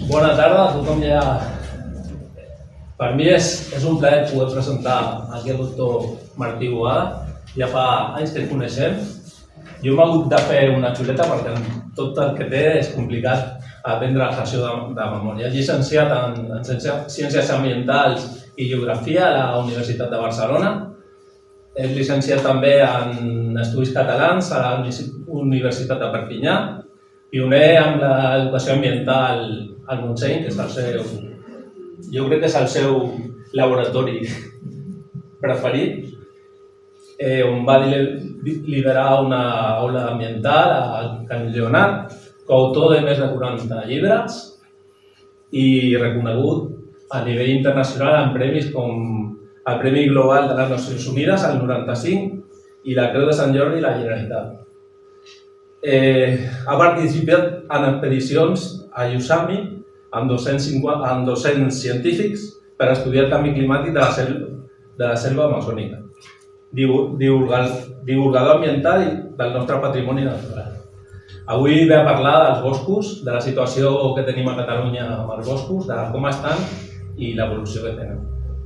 Bona tarda a tothom ja. Per mi és un plaer poder presentar aquí el doctor Martí Boada. Ja fa anys que el coneixem. Jo m'he hagut de fer una xuleta perquè tot el que té és complicat aprendre la sessió de memòria. És llicenciat en Ciències Ambientals i Geografia a la Universitat de Barcelona. És llicenciat també en Estudis Catalans a la Universitat de Perpinyà. Pioner amb l'educació ambiental al Montseny, que és el seu, jo crec que és el seu laboratori preferit, on va liderar una aula ambiental a Can Lleonard, coautor de més de 40 llibres i reconegut a nivell internacional en premis com el Premi Global de les Nacions Unides al 95 i la Creu de Sant Jordi i la Generalitat. Ha participat en expedicions a Yosemite amb 200 científics per estudiar el canvi climàtic de la selva amazònica, divulgador ambiental i del nostre patrimoni natural. Avui ve a parlar dels boscos, de la situació que tenim a Catalunya amb els boscos, de com estan i l'evolució que tenen.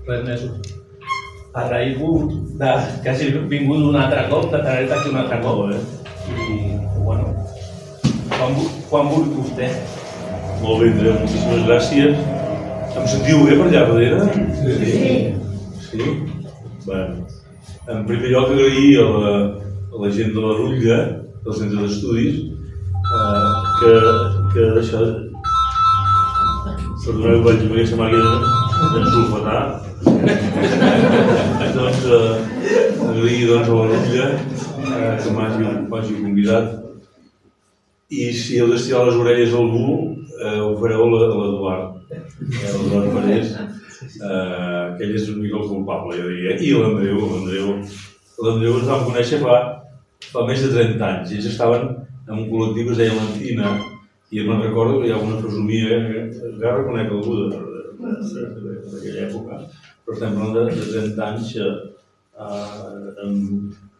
Res més. Agraït que hagi vingut un altre cop, de tenir-te aquí un altre cop. I, bueno, quan vulgui vostè. Molt bé, Andreu, moltíssimes gràcies. Em sentiu bé per allà darrere? Sí? Bé, en primer lloc agrair a la gent de la Rutlla, del Centre d'Estudis, que això... Perdoneu, vaig amb aquesta màquina d'ensulfatar. Doncs agrair a la Rutlla que m'hagi convidat. I si heu d'estirar les orelles a algú, ho fareu a l'Eduard. L'Eduard Parés, que ell és una mica el culpable, jo diria. I l'Andreu. L'Andreu ens vam conèixer fa més de 30 anys. Ells estaven en un col·lectiu que es deia Lentina i me'n recordo que hi ha una fesomia que ja reconec algú d'aquella època, però estem parlant de 30 anys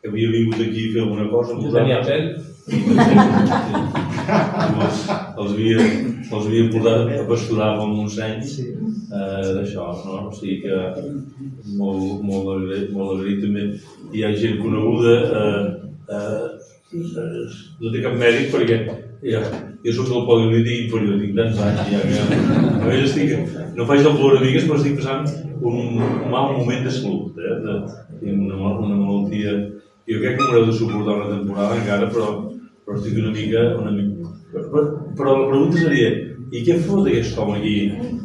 que havia vingut aquí a fer alguna cosa. Jo tenia pèl. Els havia portat a pasturar pel Montseny d'això, no? O sigui que molt agraït també. Hi ha gent coneguda, no té cap mèrit perquè jo soc del paleolític inferior, tinc tants anys. A més no faig el ploramigues, però estic passant un mal moment de salut. Tinc una malaltia. Jo crec que m'haureu de suportar una temporada encara, però estic una mica... Però la pregunta seria, i què fot aquest home aquí,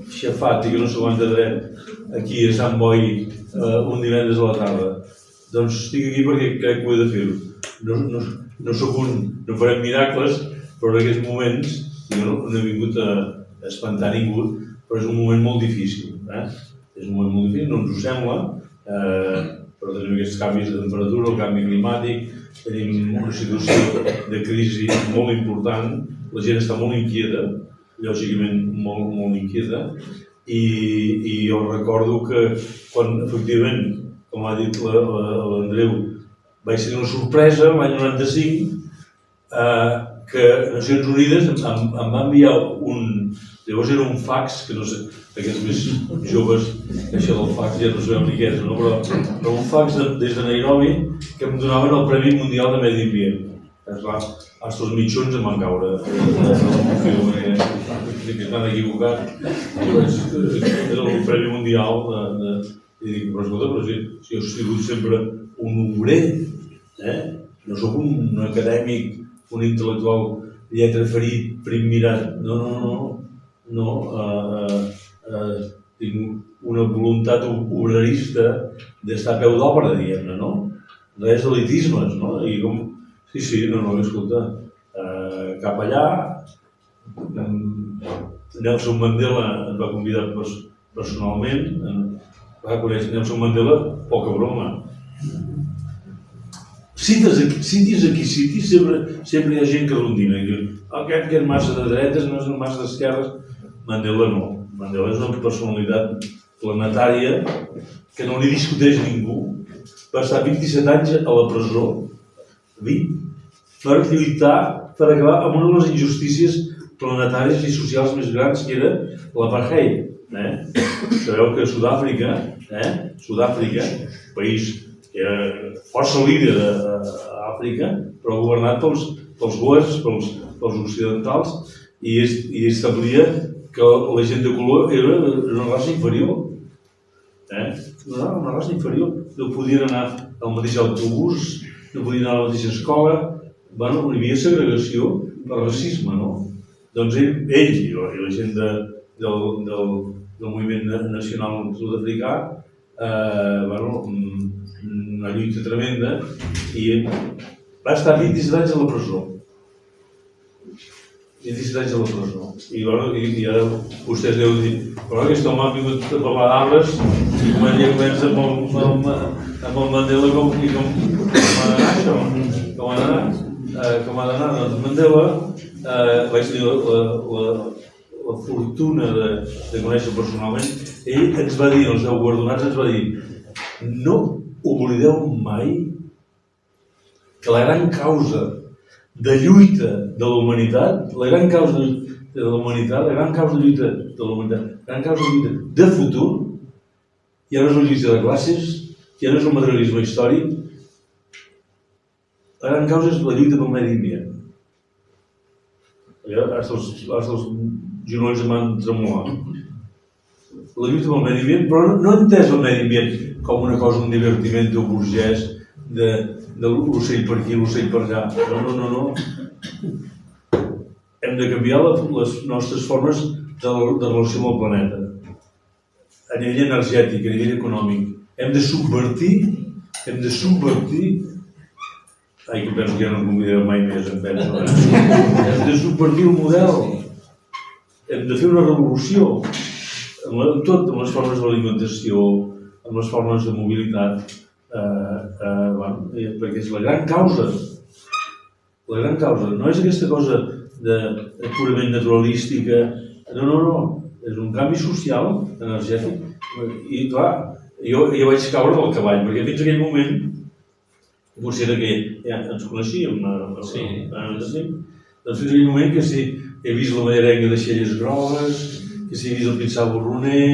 xafat i que no s'aguanta dret aquí a Sant Boi un divendres a la tarda? Doncs estic aquí perquè crec que ho he de fer-ho. No farem miracles, però en aquests moments, jo no he vingut a espantar ningú, però és un moment molt difícil. És un moment molt difícil, no ens ho sembla, però tenim aquests canvis de temperatura, el canvi climàtic, tenim una situació de crisi molt important, la gent està molt inquieta, lògicament molt inquieta, i jo recordo que quan efectivament, com ha dit l'Andreu, vaig tenir una sorpresa l'any 95, que Nacions Unides em va enviar llavors era un fax, que no sé, aquests més joves, això del fax ja no sabeu ni què és, no? Però un fax des de Nairobi que em donaven el Premi Mundial de Medi Ambient. Esclar, els mitjons em van caure. Que estan equivocats. Era el Premi Mundial i dic, però escolta, si heu sigut sempre un obrer, no sóc un acadèmic, un intel·lectual lletra ferit, prim mirat, no, tinc una voluntat obrerista d'estar a peu d'obra, diguem-ne, no? Res d'elitismes, no? I com... Sí, escolta, cap allà, Nelson Mandela ens va convidar personalment, va conèixer Nelson Mandela, poca broma. Citis aquí, sempre hi ha gent que rondina. Aquest que és massa de dretes, no és massa d'esquerres. Mandela no. Mandela és una personalitat planetària que no li discuteix ningú. Va estar 27 anys a la presó per lluitar, per acabar amb una de les injustícies planetaris i socials més grans, que era l'apartheid. Sabeu que Sud-àfrica, país que era força líder a Àfrica, però governat pels boers, pels occidentals, i establia que la gent de color era una raça inferior. Una raça inferior. No podien anar al mateix autobús, no podien anar a la mateixa escola. Bueno, hi havia segregació per racisme, no? Doncs ell i la gent del moviment nacional sud-africà, una lluita tremenda, i va estar 27 anys a la presó. 27 anys a la presó. I ara vostès deuen dir, però aquest home ha vingut a parlar d'arbres i comença amb el Mandela com ha d'anar això, com ha d'anar. Doncs Mandela vaig tenir la fortuna de conèixer personalment. Ell ens va dir, els 10 guardonats ens va dir, no oblideu mai que la gran causa de lluita de la humanitat, la gran causa de la humanitat, la gran causa de lluita de la humanitat, la gran causa de lluita de futur, ja no és la lluita de classes, ja no és el materialisme històric, la gran causa és la lluita pel medi ambient. Hasta els genolls em van tremolar. La lluita pel medi ambient, però no entès el medi ambient com una cosa, un divertiment burgès, de l'ocell per aquí, l'ocell per allà. No. Hem de canviar les nostres formes de relació amb el planeta. A nivell energètic, a nivell econòmic. Hem de subvertir... Ai, que penso que ja no em convidareu mai més, em penso. Hem de subvertir el model. Hem de fer una revolució. En tot, en les formes d'alimentació, en les formes de mobilitat, perquè és la gran causa. La gran causa. No és aquesta cosa purament naturalística. No. És un canvi social, energètic. I clar, jo vaig caure del cavall, perquè fins aquell moment, potser era que ja ens coneixíem, doncs fins aquell moment que si he vist la mallerenga de xelles grogues, que si he vist el pinsà borroner,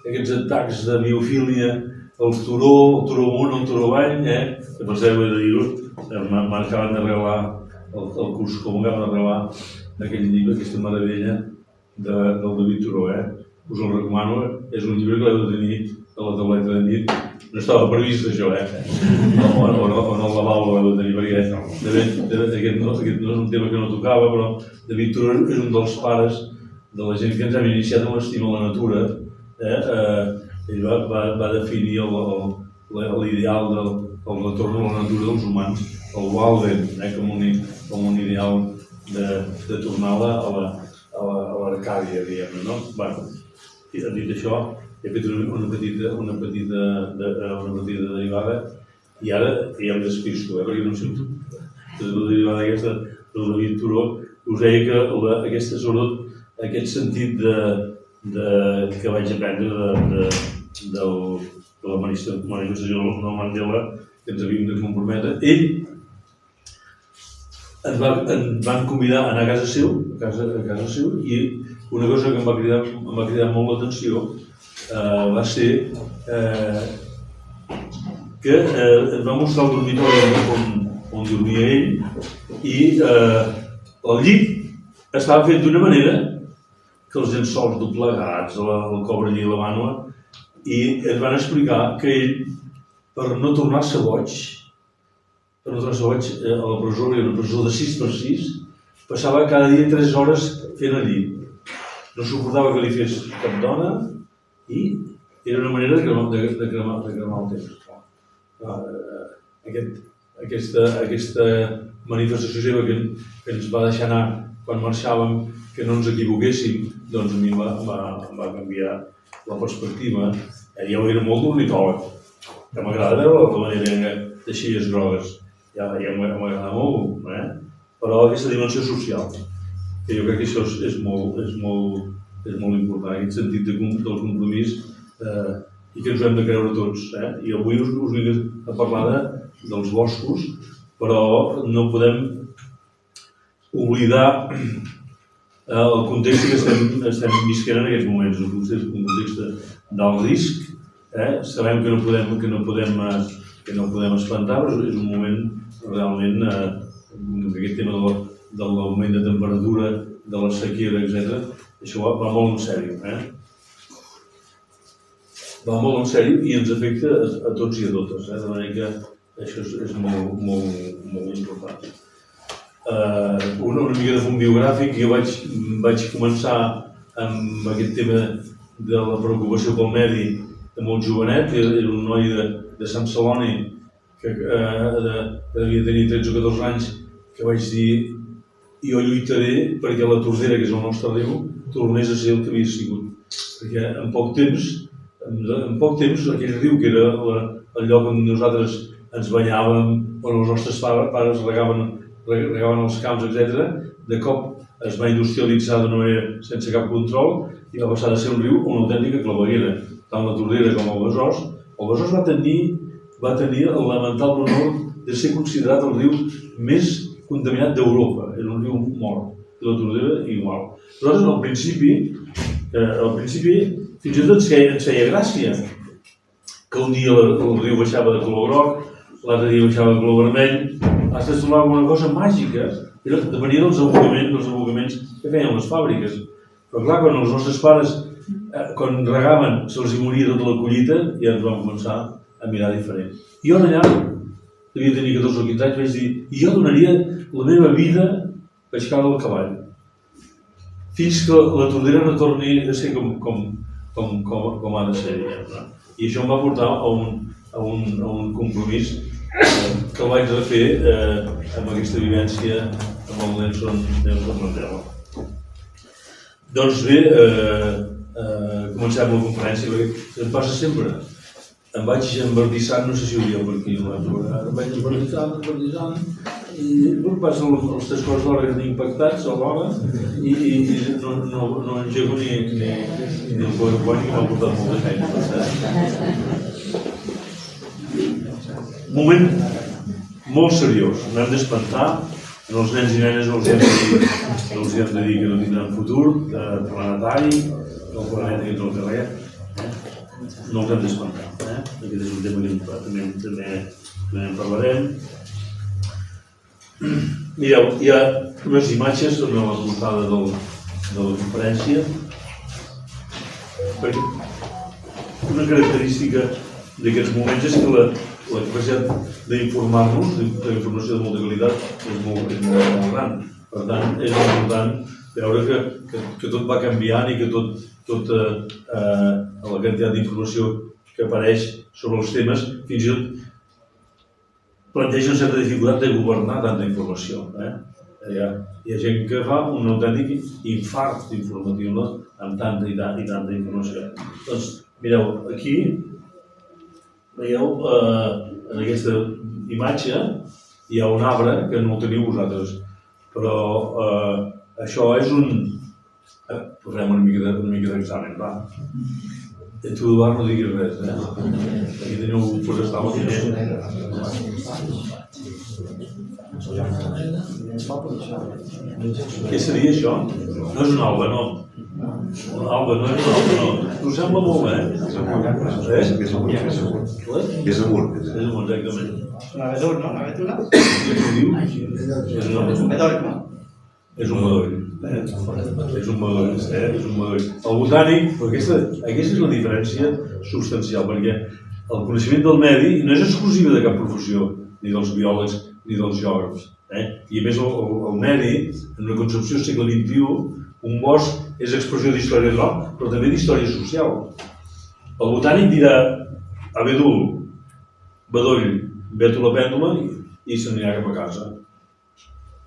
aquests atacs de biofília, el turó amunt, el turó avall, que penseu, he de dir-ho, m'acaben d'arreglar el curs, com acaben d'arreglar aquell llibre, aquesta meravella del David Turó, us el recomano, és un llibre que l'heu de tenir a la tauleta de nit, no estava previst això, o en el lavabo l'heu de tenir, perquè aquest no és un tema que no tocava, però David Turó és un dels pares de la gent que ens hem iniciat amb l'estima a la natura. Ell va definir l'ideal del retorn a la natura dels humans, el Walden, com un ideal de tornar a l'Arcàdia, diguem-ne, no? Dit això, he fet una petita derivada i ara ja em despisto, perquè no sé la derivada aquesta del David Turó, us deia que aquest sentit que vaig aprendre de la manifestació del Mandela, que ens havíem de comprometre, ell ens van convidar a anar a casa seu, i una cosa que em va cridar molt l'atenció va ser que ens va mostrar el dormitori on dormia ell, i el llit estava fet d'una manera que els llençols doblegats, el cobrelli i la vànua, i ens van explicar que ell, per no tornar-se boig, a la presó, una presó de 6x6, passava cada dia 3 hores fent el llit. No suportava que li fes cap dona i era una manera de cremar el temps. Aquesta manifestació seva que ens va deixar anar quan marxàvem, que no ens equivoquéssim, doncs a mi va canviar la perspectiva. Jo era molt d'ornitòleg, que m'agrada veure la manera de xelles grogues, ja m'agrada molt, però aquesta dimensió social, que jo crec que això és molt important, aquest sentit del compromís, i que ens ho hem de creure tots. I avui us vinc a parlar dels boscos, però no podem oblidar el context que estem visquent en aquests moments, un context d'alt risc. Sabem que no podem espantar, però és un moment realment, aquest tema de l'augment de temperatura, de la sequera, etc. Això va molt en sèrio. Va molt en sèrio i ens afecta a tots i a totes, de manera que això és molt important. Una mica de fum biogràfic, jo vaig començar amb aquest tema de la preocupació pel medi de molt jovenet. Era un noi de Sant Celoni que devia tenir 13 o 14 anys, que vaig dir: jo lluitaré perquè la Tordera, que és el nostre riu, tornés a ser el que havia sigut. Perquè en poc temps aquell riu, que era el lloc on nosaltres ens banyàvem, on els nostres pares regaven els camps, etc., de cop es va industrialitzar d'una manera sense cap control i va passar de ser un riu una autèntica claveguera. Tant la Tordera com el Besòs. El Besòs va tenir el lamentable honor de ser considerat el riu més contaminat d'Europa. Era un riu mort. I la Tordera igual. Nosaltres, al principi, fins i tot ens feia gràcia que un dia el riu baixava de color groc, l'altre dia baixava de color vermell. Has de trobar alguna cosa màgica. Depenia dels abocaments que feien les fàbriques. Però clar, quan els nostres pares, quan regaven, se'ls moria tota la collita i ens vam començar a mirar diferent. I jo allà, devia tenir 14 o 15 anys, vaig dir: jo donaria la meva vida per escalar el cavall, fins que la Tordera no torni a ser com ha de ser. I això em va portar a un compromís que el vaig refer amb aquesta vivència amb el Nelson Mandela. Doncs bé, comencem amb la conferència, perquè em passa sempre. Em vaig embardissant, no sé si ho dieu per aquí, em vaig embardissant, i passen els 3 quarts d'hora impactats alhora i no engego ni el PowerPoint, que m'ha portat molta feina. Moment molt seriós, no hem d'espantar. Els nens i nenes no els hem de dir que no tindran futur planetari, que el planeta que no té res. No els hem d'espantar. Aquest és un tema que també en parlarem. Mireu, hi ha unes imatges a la portada de la conferència. Una característica d'aquests moments és que la capacitat d'informar-nos, la informació de molta qualitat, és molt gran. Per tant, és important veure que tot va canviant i que tota la quantitat d'informació que apareix sobre els temes fins i tot planteja una certa dificultat de governar tanta informació. Hi ha gent que fa un autèntic infart informatiu amb tanta i tanta informació. Doncs, mireu, aquí veieu, en aquesta imatge hi ha un arbre que no el teniu vosaltres, però això és posem una mica d'examen, va. Tu, Eduard, no diguis res, Aquí teniu un forestal aquí. Què seria això? No és un alba, no. Un alba no és un alba, no. T'ho sembla molt bé, És amunt, exactament. Una bedoll, no? Una betula? És un bedoll. És un bedoll. El botànic, però aquesta és la diferència substancial, perquè el coneixement del medi no és exclusiva de cap professió, ni dels biòlegs ni dels geògrafs. I a més el medi, en una concepció del segle XXI, un bosc és expressió d'història natural, però també d'història social. El botànic dirà abedul, bedoll, bètula, pèndula i se n'anirà cap a casa.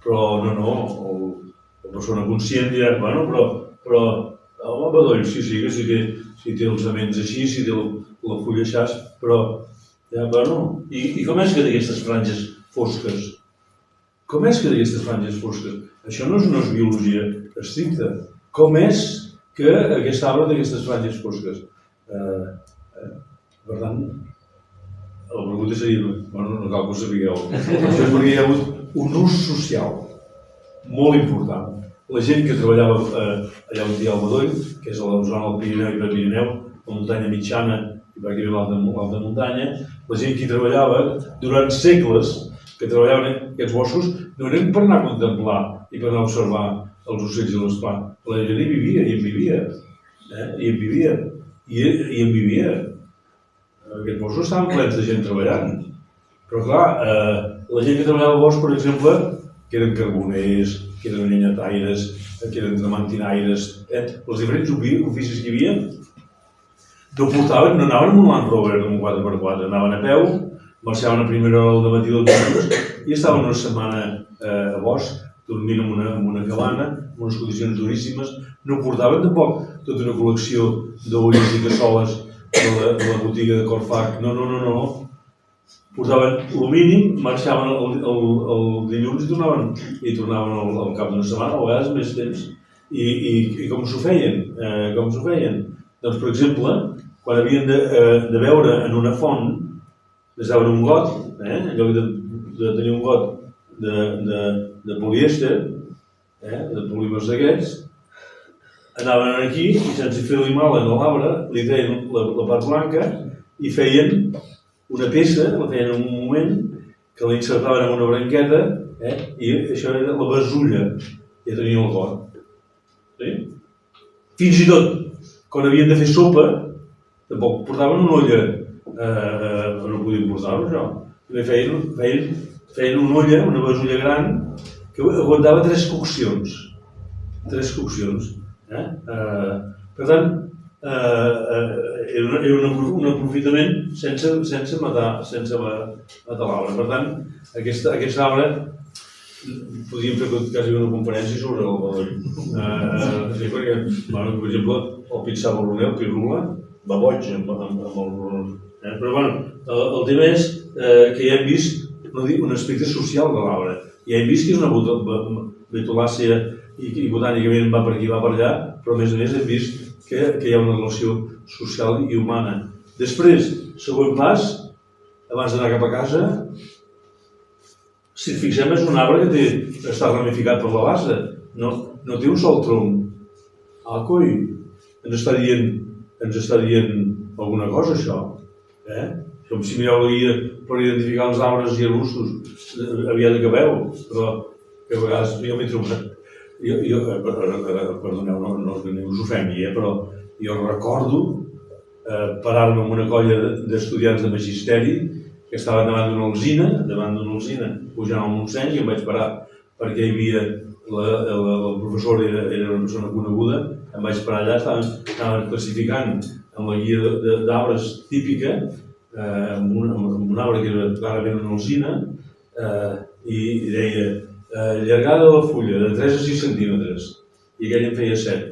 Però no, la persona conscient dirà, bueno, però el bedoll sí que si té els aments així, si té la fulla així, però, bueno, i com és que té aquestes franges fosques? Com és que té aquestes franges fosques? Això no és biologia estricta. Com és que aquest arbre té aquestes franges fosques? Per tant, la pregunta seria, bueno, no cal que ho sapigueu. Això és perquè hi ha hagut un ús social molt important. la gent que treballava allà on hi ha el Bedoll, que és a la zona del Pirineu i Prepirineu, la muntanya mitjana i pràcticament l'alta muntanya, la gent que hi treballava durant segles, que treballaven aquests boscos, no eren per anar a contemplar i per anar a observar els ocells i l'esclar. La gent hi vivia, i en vivia. I en vivia. I en vivia. Aquests boscos estaven plens de gent treballant. Però clar, la gent que treballava al bosc, per exemple, que eren carboners, que eren llenyataires, que eren tramantinaires, els diferents oficis que hi havia, no portaven, no anaven amb un Land Rover amb un 4x4, anaven a peu, marxaven a primera hora del matí dels dies i estaven una setmana a bosc, dormint en una cabana, en unes condicions duríssimes. No portaven tampoc tota una col·lecció d'olles i cassoles de la botiga de Corfac, no. Portaven el mínim, marxaven el dilluns i tornaven al cap d'una setmana, a vegades més temps. I com s'ho feien? Doncs, per exemple, quan havien de beure en una font, necessitaven un got, en lloc de tenir un got de polièster, de polímers d'aquests, anaven aquí i sense fer-li mal a l'arbre, li treien la part blanca i feien una peça, la feien en un moment, que la insertaven en una branqueta, i això era la besulla, ja tenien el got. Fins i tot, quan havien de fer sopa, tampoc portaven una olla, no podien portar-ho, això. També feien una olla, una besulla gran, que aguantava 3 coccions. 3 coccions. Per tant, era un aprofitament sense matar l'arbre. Per tant, aquest arbre podríem fer quasi una conferència sobre el Bedoll. Sí, perquè, per exemple, el pinsà borroner, el pirrula, va boig amb el borroner. Però el tema és que ja hem vist un aspecte social de l'arbre. Ja hem vist que és una betulàcia i botànicament va per aquí, va per allà, però a més hem vist que hi ha una relació social i humana. Després, següent pas, abans d'anar cap a casa, si ens fixem, és un arbre que està ramificat per la base, no té un sol tronc. Coi, ens està dient alguna cosa, això. Com si mireu la guia per identificar els arbres i arbustos, aviat acabeu, però que a vegades jo m'he trobat. Perdoneu, no us ofengui, però jo recordo parar-me amb una colla d'estudiants de magisteri que estaven davant d'una alzina, pujant al Montseny, i em vaig parar perquè hi havia, el professor era una persona coneguda, em vaig parar allà, estaven classificant amb la guia d'arbres típica, amb un arbre que era clarament una alzina, i deia llargada de la fulla de 3 a 6 centímetres, i aquell en feia 7.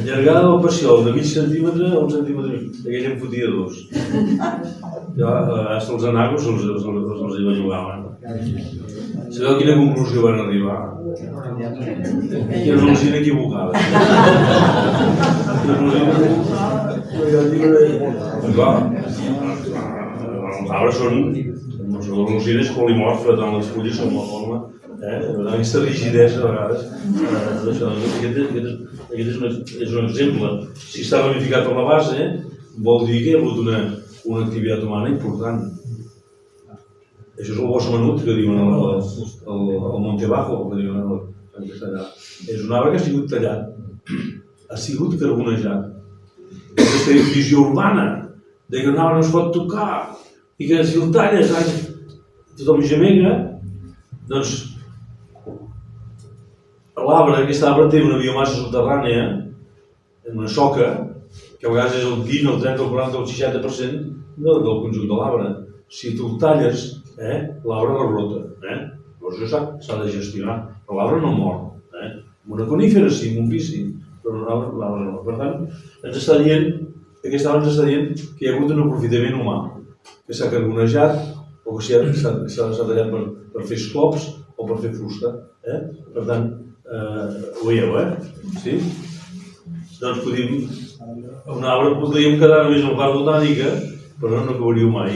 Llargada del peciol de mig centímetre a 1 centímetre i mig, aquell en fotia 2. Fins els anacos els hi bellugaven. Sabeu a quina conclusió van arribar? Que era una alzina equivocada. Clar, els arbres són les alzines polimorfa, tant les fulles com la forma, aquesta rigidesa a vegades. Aquest és un exemple. Si està ramificat per la base, vol dir que hi ha hagut una activitat humana important. Això és el bosc menut que diuen al Monte Bajo, que diuen en castellà. És un arbre que ha sigut tallat, ha sigut carbonejat. Aquesta visió urbana de que un arbre no es pot tocar i que si el talles tothom gemega, doncs aquest arbre té una biomassa subterrània, una soca, que a vegades és el 20, el 30, el 40, el 60% del conjunt de l'arbre. Si tu el talles, l'arbre rebrota. Llavors això s'ha de gestionar, però l'arbre no mor. Amb una conífera sí, amb un pi sí, però l'arbre no. Per tant, aquest arbre ens està dient que hi ha hagut un aprofitament humà, que s'ha carbonejat o que s'ha tallat per fer esclops o per fer fusta. Per tant, ho veieu, Sí? Doncs un arbre podríem quedar només en la part botànica, però no acabaríeu mai,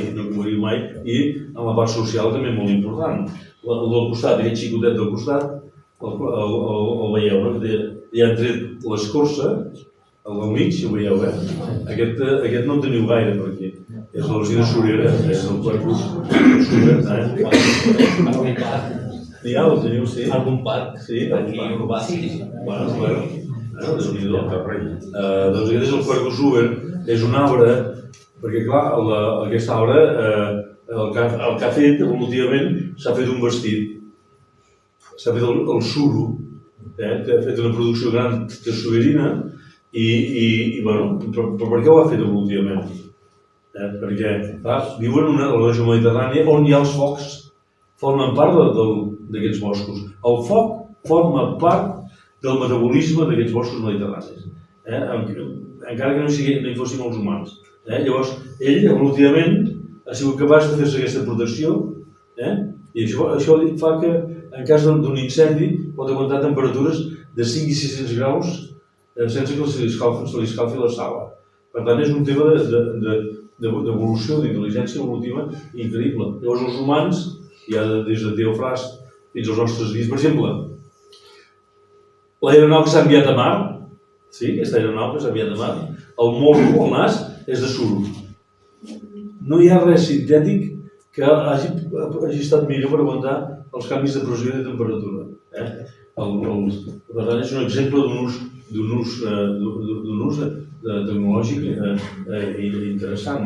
i en la part social també molt important. El del costat, aquest xicotet del costat, el veieu, no? Ja han tret l'escorça, el del mig, si ho veieu, aquest no en teniu gaire per aquí. És l'alzina surera, és el Quercus suber. Ja el teniu, sí? Algun parc? Sí, aquí urbà, sí. Bueno, Déu-n'hi-do. Doncs aquest és el Quercus suber, és un arbre, perquè clar, aquest arbre, el que ha fet evolutivament, s'ha fet un vestit. S'ha fet el suro, ha fet una producció gran de soberina i bueno, però per què ho ha fet evolutivament? Perquè viuen en una regió mediterrània on hi ha els focs, formen part d'aquests boscos. El foc forma part del metabolisme d'aquests boscos mediterranis, encara que no hi fossin els humans. Llavors, ell evolutivament ha sigut capaç de fer-se aquesta protecció i això fa que en cas d'un incendi pot aguantar temperatures de 5 i 600 graus sense que se li escalfi la sala. Per tant, és un tema d'evolució, d'intel·ligència evolutiva increïble. Llavors, els humans, ja des de Teofrast fins als nostres dies, per exemple, l'aeronau que s'ha enviat a mar, sí, aquesta aeronau que s'ha enviat a mar, el morro, el nas, és de suro. No hi ha res sintètic que hagi estat millor per aguantar els canvis de pressió i de temperatura. Per tant, és un exemple d'un ús tecnològic interessant.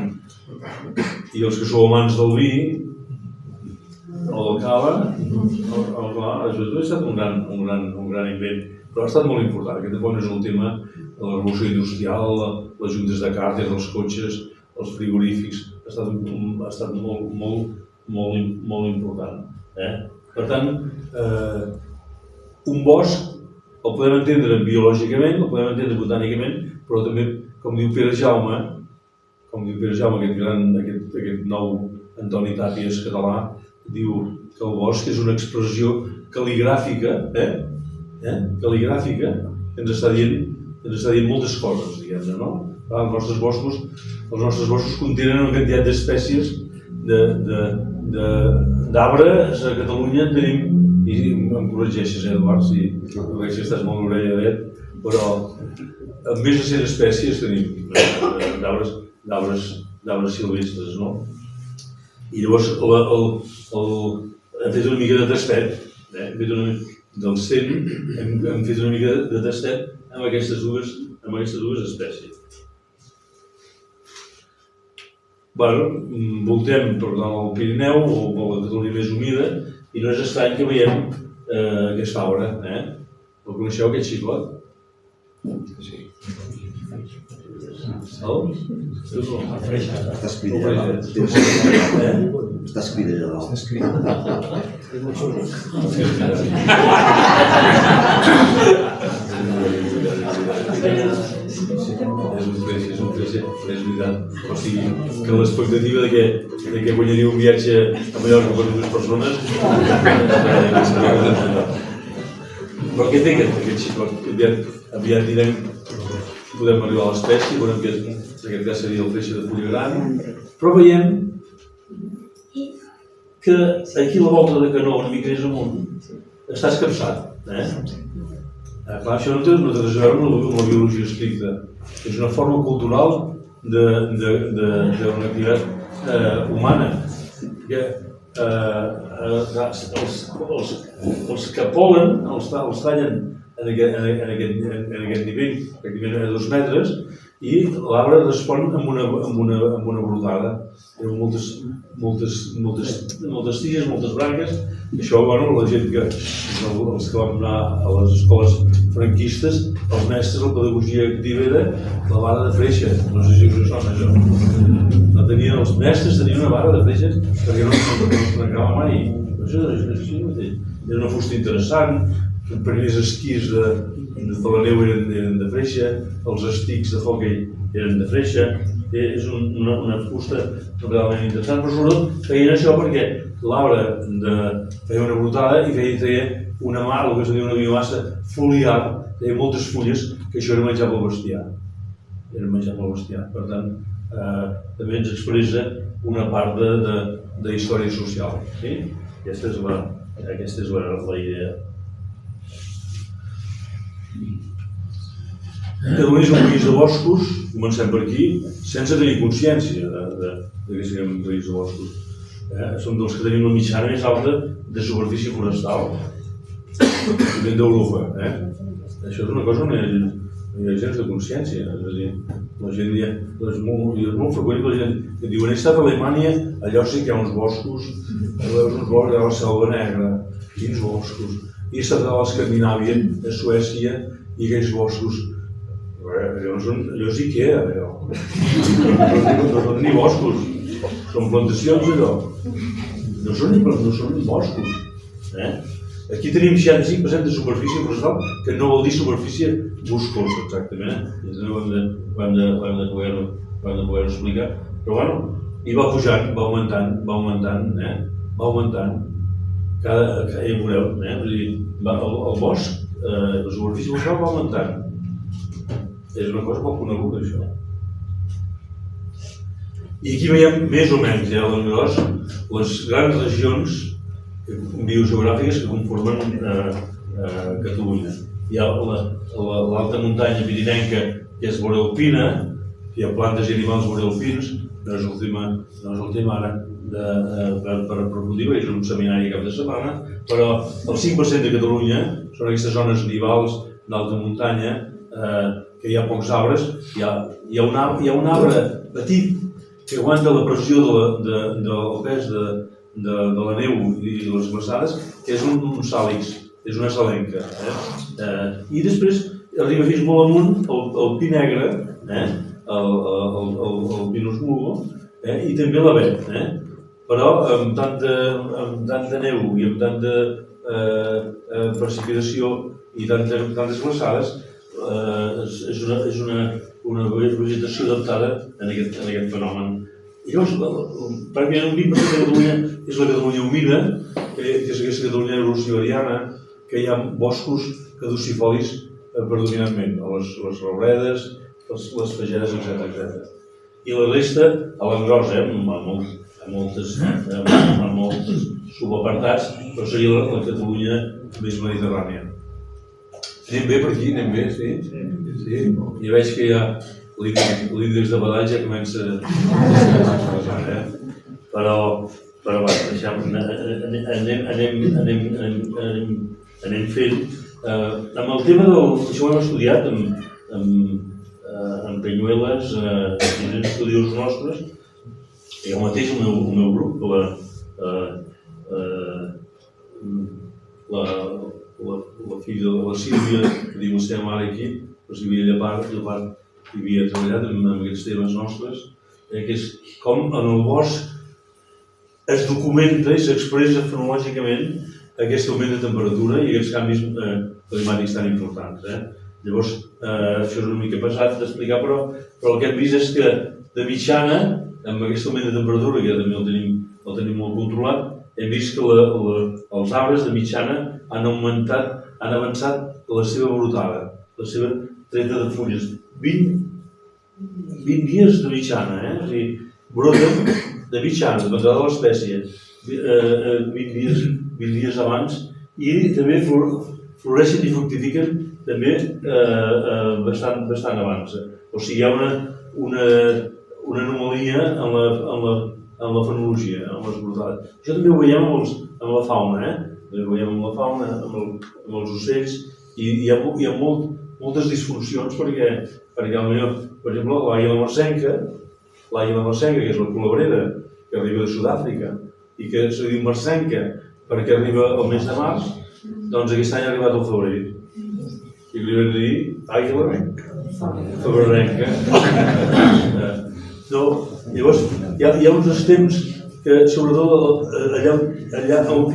I els que sou amants del vi o del cava, això ha estat un gran invent, però ha estat molt important. Aquest tampoc no és el tema de la revolució industrial, les juntes de càrter, els cotxes, els frigorífics, ha estat molt important. Per tant, un bosc el podem entendre biològicament, el podem entendre botànicament, però també, com diu Pere Jaume, aquest nou Antoni Tàpies català, diu que el bosc és una expressió cal·ligràfica, que ens està dient moltes coses, diguem-ne, no? Els nostres boscos contenen una quantitat d'espècies d'arbres a Catalunya en tenim, i em corregeixes, Eduard, si veig que estàs molt orella, però amb més de 100 espècies tenim d'arbres silvestres, no? I llavors hem fet una mica de tastet, del 100 hem fet una mica de tastet amb aquestes dues espècies. Voltem per el Pirineu o per la Catalunya més humida i no és estrany que veiem aquesta obra. El coneixeu, aquest xicot? Sí. El Freixa. Està escrit allà dalt. Està escrit allà dalt. És un Freixa, és veritat. O sigui, que l'expectativa de que guanyaria un viatge a Mallorca per 2 persones... Però què té aquest xicot? Aviat podem arribar a l'espècie, veurem que en aquest cas seria el Freixa de fulla gran, però veiem que aquí la volta de canó, una mica més amunt, està escapçat. Això no té res a veure amb la biologia estricta. És una forma cultural d'una activitat humana. Els que polen els tallen en aquest nivell, pràcticament a 2 metres, i l'arbre respon amb una brotada. Hi ha moltes tiges, moltes branques. Això, la gent que, els que vam anar a les escoles franquistes, els mestres, la pedagogia activa era la vara de freixa. No sé si us sona això. Els mestres tenien una vara de freixes perquè no es trencava mai. Això és així mateix. Era una fusta interessant, els primers esquís de la neu eren de freixa, els estics de hoquei eren de freixa. És una fusta realment interessant, però sobretot feien això perquè l'arbre feia una brotada i treia una mà, el que es diu una biomassa foliar, treia moltes fulles, que això era menjar pel bestiar. Per tant, també ens expressa una part de història social. Aquesta és la idea. Catalunya és un país de boscos, comencem per aquí, sense tenir consciència que siguem un país de boscos. Som dels que tenim la mitjana més alta de superfície forestal d'Europa. Això és una cosa on no hi ha gens de consciència. És a dir, la gent és molt freqüent que la gent que diuen he estat a Alemanya, allò sí que hi ha uns boscos, a la Selva Negra, quins boscos. He estat a l'Escandinàvia, a Suècia, i aquells boscos. Allò és Ikea, allò. No són ni boscos, són plantacions, allò. No són ni boscos. Aquí tenim 65% de superfície forestal, que no vol dir superfície boscosa, exactament. Ho hem de poder explicar. Però bueno, i va pujant, va augmentant. Ja veureu, el bosc, la superfície forestal va augmentant. És una cosa poc coneguda, això. I aquí veiem més o menys, les grans regions biogeogràfiques que conformen Catalunya. Hi ha l'alta muntanya pirinenca, que és borealpina, hi ha plantes i animals borealpins, no és l'últim ara per aprofundir, és un seminari cap de setmana, però el 5% de Catalunya són aquestes zones nivals d'alta muntanya, que hi ha pocs arbres, hi ha un arbre petit que aguanta la pressió del pes de la neu i les glaçades, que és un sàlix, és una salenca. I després arriba fins molt amunt el pi negre, el pinus mugo, i també l'avet. Però amb tanta neu i amb tanta precipitació i tantes glaçades, és una vegetació adaptada en aquest fenomen. I llavors, pràcticament un 20% de Catalunya és la Catalunya humida, que és aquesta Catalunya eurosiberiana, que hi ha boscos caducifolis predominantment, les rouredes, les fagedes, etc. I la resta, a l'engròs, amb molts subapartats, però seria la Catalunya més mediterrània. Anem bé per aquí, anem bé, sí? Ja veig que hi ha l'índex de badall ja comença a passar, però anem fent. Amb el tema això ho hem estudiat amb Penyueles, diferents estudiosos nostres, i el mateix el meu grup, la filla de la Sílvia, que diu vostè ara aquí, la Sílvia Llepart, hi havia treballat amb aquests temes nostres, que és com en el bosc es documenta i s'expressa fenològicament aquest augment de temperatura i aquests canvis climàtics tan importants. Llavors, això és una mica pesat d'explicar, però el que hem vist és que de mitjana, amb aquest augment de temperatura, que ja també el tenim molt controlat, hem vist que els arbres de mitjana han avançat la seva brotada, la seva treta de fulles. 20 dies de mitjana, és a dir, broten de mitjana, dependrà de l'espècie, 20 dies abans, i també floreixen i fructifiquen també bastant abans. O sigui, hi ha una anomalia en la fenologia, en les brotades. Això també ho veiem amb la fauna, també ho veiem amb la fauna, amb els ocells, i hi ha moltes disfuncions perquè per exemple, l'àguila marcenca, que és la culabrera, que arriba de Sud-àfrica, i que se diu marcenca perquè arriba al mes de març, doncs aquest any ha arribat al febrer. I li vam dir, àguila febrerenca. Llavors, hi ha uns temps que, sobretot allà on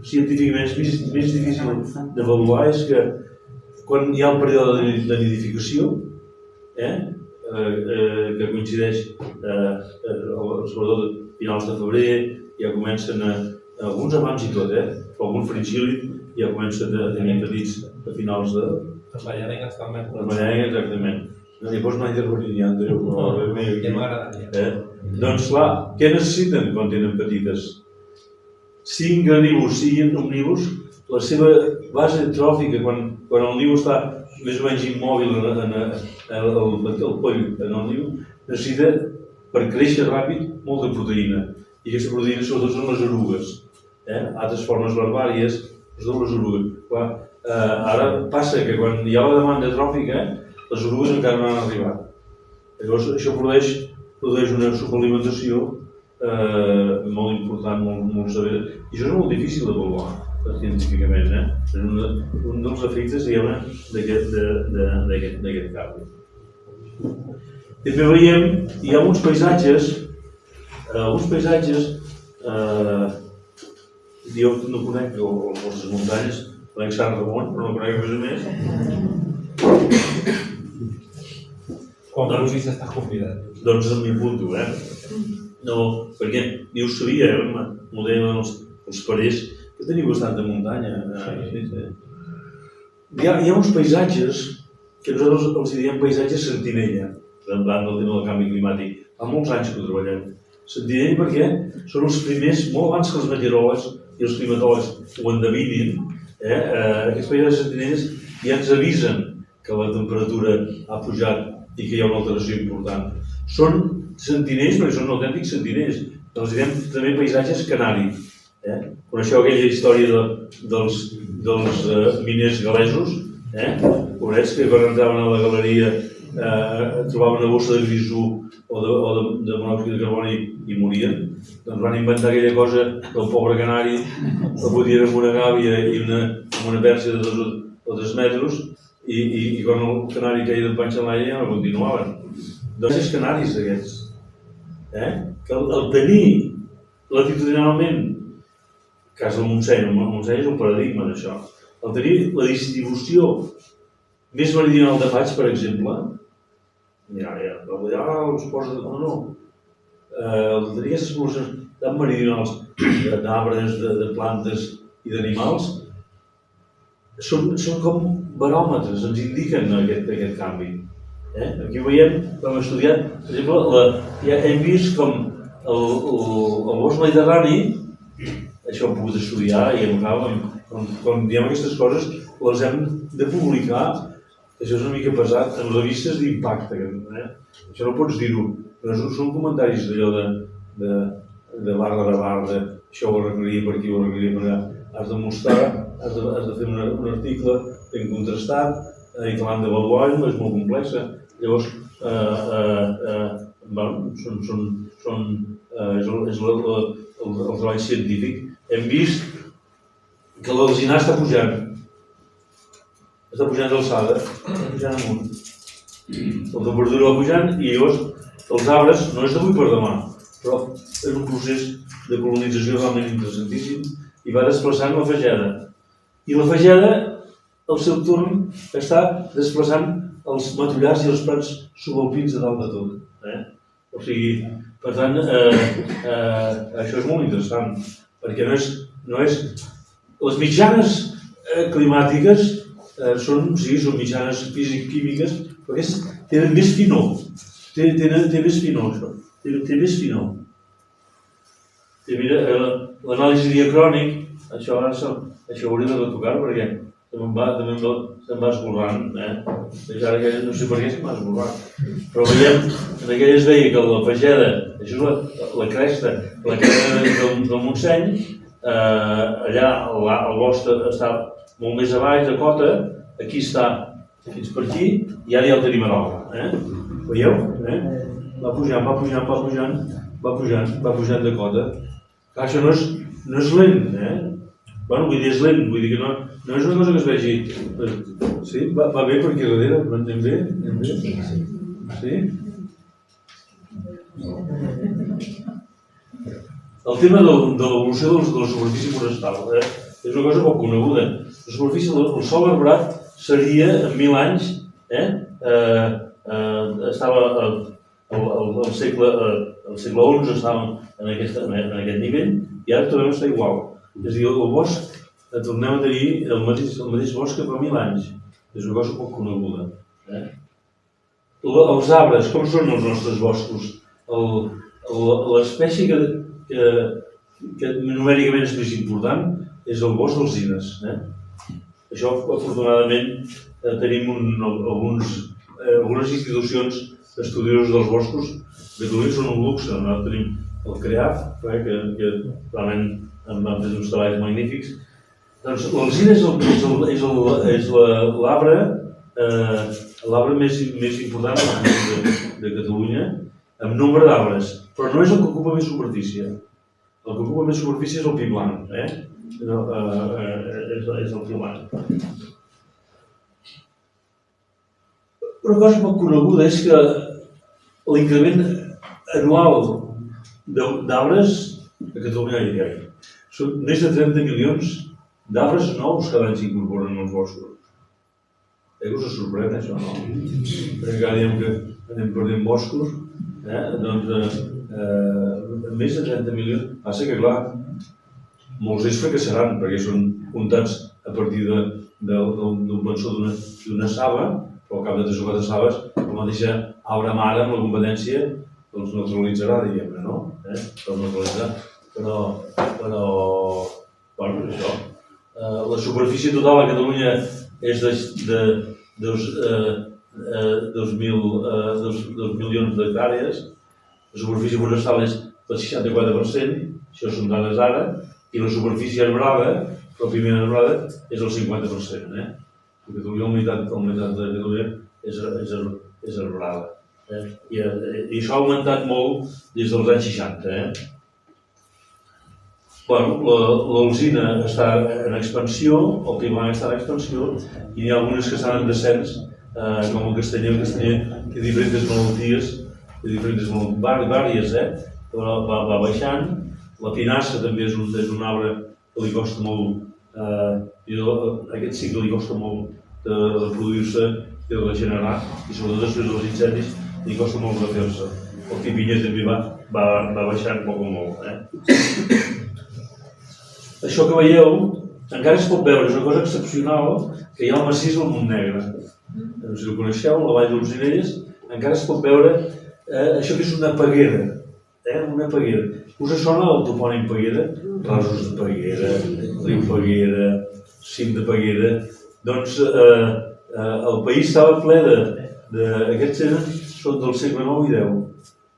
científicament és més difícil d'avaluar, és que quan hi ha un període de nidificació, que coincideix sobretot a finals de febrer, ja comencen alguns abans i tot, però algun fringíl·lid ja comencen a tenir petits a finals de... Les ballarengues també. Les ballarengues, exactament. Llavors no hi ha intervenit ni Andreu. Que m'agradaria. Doncs clar, què necessiten quan tenen petites? Siguin granívors, siguin omnívors, la seva base tròfica, quan el niu està més o menys immòbil el poll en el niu, necessita, per créixer ràpid, molta proteïna. I aquesta proteïna sobretot són les erugues. Altres formes larvàries, són les erugues. Ara passa que quan hi ha la demanda tròfica, les erugues encara no han arribat. Llavors això produeix una superalimentació molt important, molt severa. I això és molt difícil d'avaluar científicament. És un dels efectes d'aquest canvi. També veiem, hi ha alguns paisatges, jo no conec les vostres muntanyes, conec Sant Ramon, però no conec res més. Quan vulguis estàs convidat. Doncs m'hi apunto, No, perquè ni ho sabia, m'ho deien els parers, que teniu bastanta muntanya. Hi ha uns paisatges que nosaltres els diem paisatges sentinella, parlant del tema del canvi climàtic. Fa molts anys que ho treballem. Sentinella perquè són els primers, molt abans que els meteoròlegs i els climatòlegs ho endevinin, aquests paisatges sentinelles ja ens avisen que la temperatura ha pujat i que hi ha una alteració important. Són sentinells, perquè són autèntics sentinells. Els diem també paisatges canaris. Coneixeu aquella història dels miners galesos, pobrets que quan entraven a la galeria trobaven una bossa de grisú o de monòxid de carboni i morien. Doncs van inventar aquella cosa que el pobre canari el podien amb una gàbia i amb una pèrsia de 2 o 3 metres i quan el canari caia de panxa en l'aire ja no continuaven. Doncs és canaris aquests. Que el tenir latitudinalment, cas del Montseny, el Montseny és un paradigma d'això, el tenir la distribució més meridional de faigs, per exemple, els posa... No. El tenir aquestes poblacions tan meridionals d'arbres, de plantes i d'animals són com baròmetres, ens indiquen aquest canvi. Aquí ho veiem, hem estudiat, per exemple, hem vist com el bosc mediterrani, això ho hem pogut estudiar i quan diem aquestes coses les hem de publicar, això és una mica pesat, en revistes d'impacte. Això no pots dir-ho, però són comentaris d'allò de barra de barra, això ho arreglaria per aquí, ho arreglaria per allà. Has de mostrar, has de fer un article ben contrastat, i que l'han d'avaluar, és molt complexa. Llavors, és el treball científic. Hem vist que l'alzinar està pujant d'alçada, està pujant amunt. La temperatura va pujant i llavors els arbres, no és d'avui per demà, però és un procés de colonització realment interessantíssim i va desplaçant la fageda. I la fageda, al seu torn, està desplaçant els matollars i els prats subalpins de dalt de tot. O sigui, per tant, això és molt interessant, perquè no és... Les mitjanes climàtiques són mitjanes físic-químiques, però aquestes tenen més finor. Té més finor, això. Té més finor. L'anàlisi diacrònic, això hauria de retocar perquè se'm va esborrant. Ara no sé per què se'm va esborrant. Però veiem, en aquella es deia que la fageda, això és la cresta del Montseny, allà el bosc està molt més avall de cota, aquí està fins per aquí, i ara ja el tenim a dalt. Veieu? Va pujant de cota. Clar, això no és lent, Vull dir, és lent, vull dir que no és una cosa que es vegi... Sí? Va bé per aquí darrere? Anem bé? Sí? El tema de l'evolució de la superfície forestal és una cosa poc coneguda. La superfície del sòl arbrat seria, en 1.000 anys, estava al segle XI, estàvem en aquest nivell, i ara tornem a estar igual. És a dir, el bosc, tornem a tenir el mateix bosc que fa 1.000 anys. És una cosa poc coneguda. Els arbres, com són els nostres boscos? L'espècie que numèricament és més important és el bosc d'alzines. Això, afortunadament, tenim algunes institucions estudiosos dels boscos de Catalunya són un luxe. Nosaltres tenim el CREAF, que realment han fet uns treballs magnífics. Doncs l'alzina és l'arbre més important de Catalunya, amb nombre d'arbres, però no és el que ocupa més superfície. El que ocupa més superfície és el pi blanc, és el pi blanc. Una cosa poc coneguda és que l'increment anual d'arbres a Catalunya hi ha. Són més de 30 milions d'arbres nous cada any s'incorporen als boscos. Us sorprèn això, no? Perquè cada diem que anem perdent boscos, doncs més de 30 milions. Passa que, clar, molts d'ells fracassaran, perquè són comptats a partir d'un pensó d'una saba, però al cap de 3 o 4 sabes, la mateixa arbre mare amb la competència els neutralitzarà, diguem-ne, no? Els neutralitzarà. Però, bueno, això. La superfície total a Catalunya és de 2 milions d'hectàrees, la superfície forestal és del 64%, això són dades ara, i la superfície arbrada, pròpiament arbrada, és el 50%. A Catalunya la meitat de Catalunya és arbrada. I això ha augmentat molt des dels anys 60. L'alzina està en expansió, el pi blanc està en expansió, i n'hi ha algunes que estan en descens, com el castanyer. El castanyer té diferents malalties, vàries, però va baixant. La pinassa també és un arbre que li costa molt, aquest sí que li costa molt de reproduir-se i de regenerar, i sobretot després dels incendis li costa molt de fer-se. El pi pinyes també va baixant poc o molt. Això que veieu encara es pot veure, és una cosa excepcional, que hi ha el massís del Montnegre. No sé si ho coneixeu, la vall d'Olzinelles, encara es pot veure això que és una peguera. Una peguera. Us sona el topònim Peguera? Rasos de Peguera, riu Peguera, cim de Peguera. Doncs el país estava ple aquests són del segle IX i X.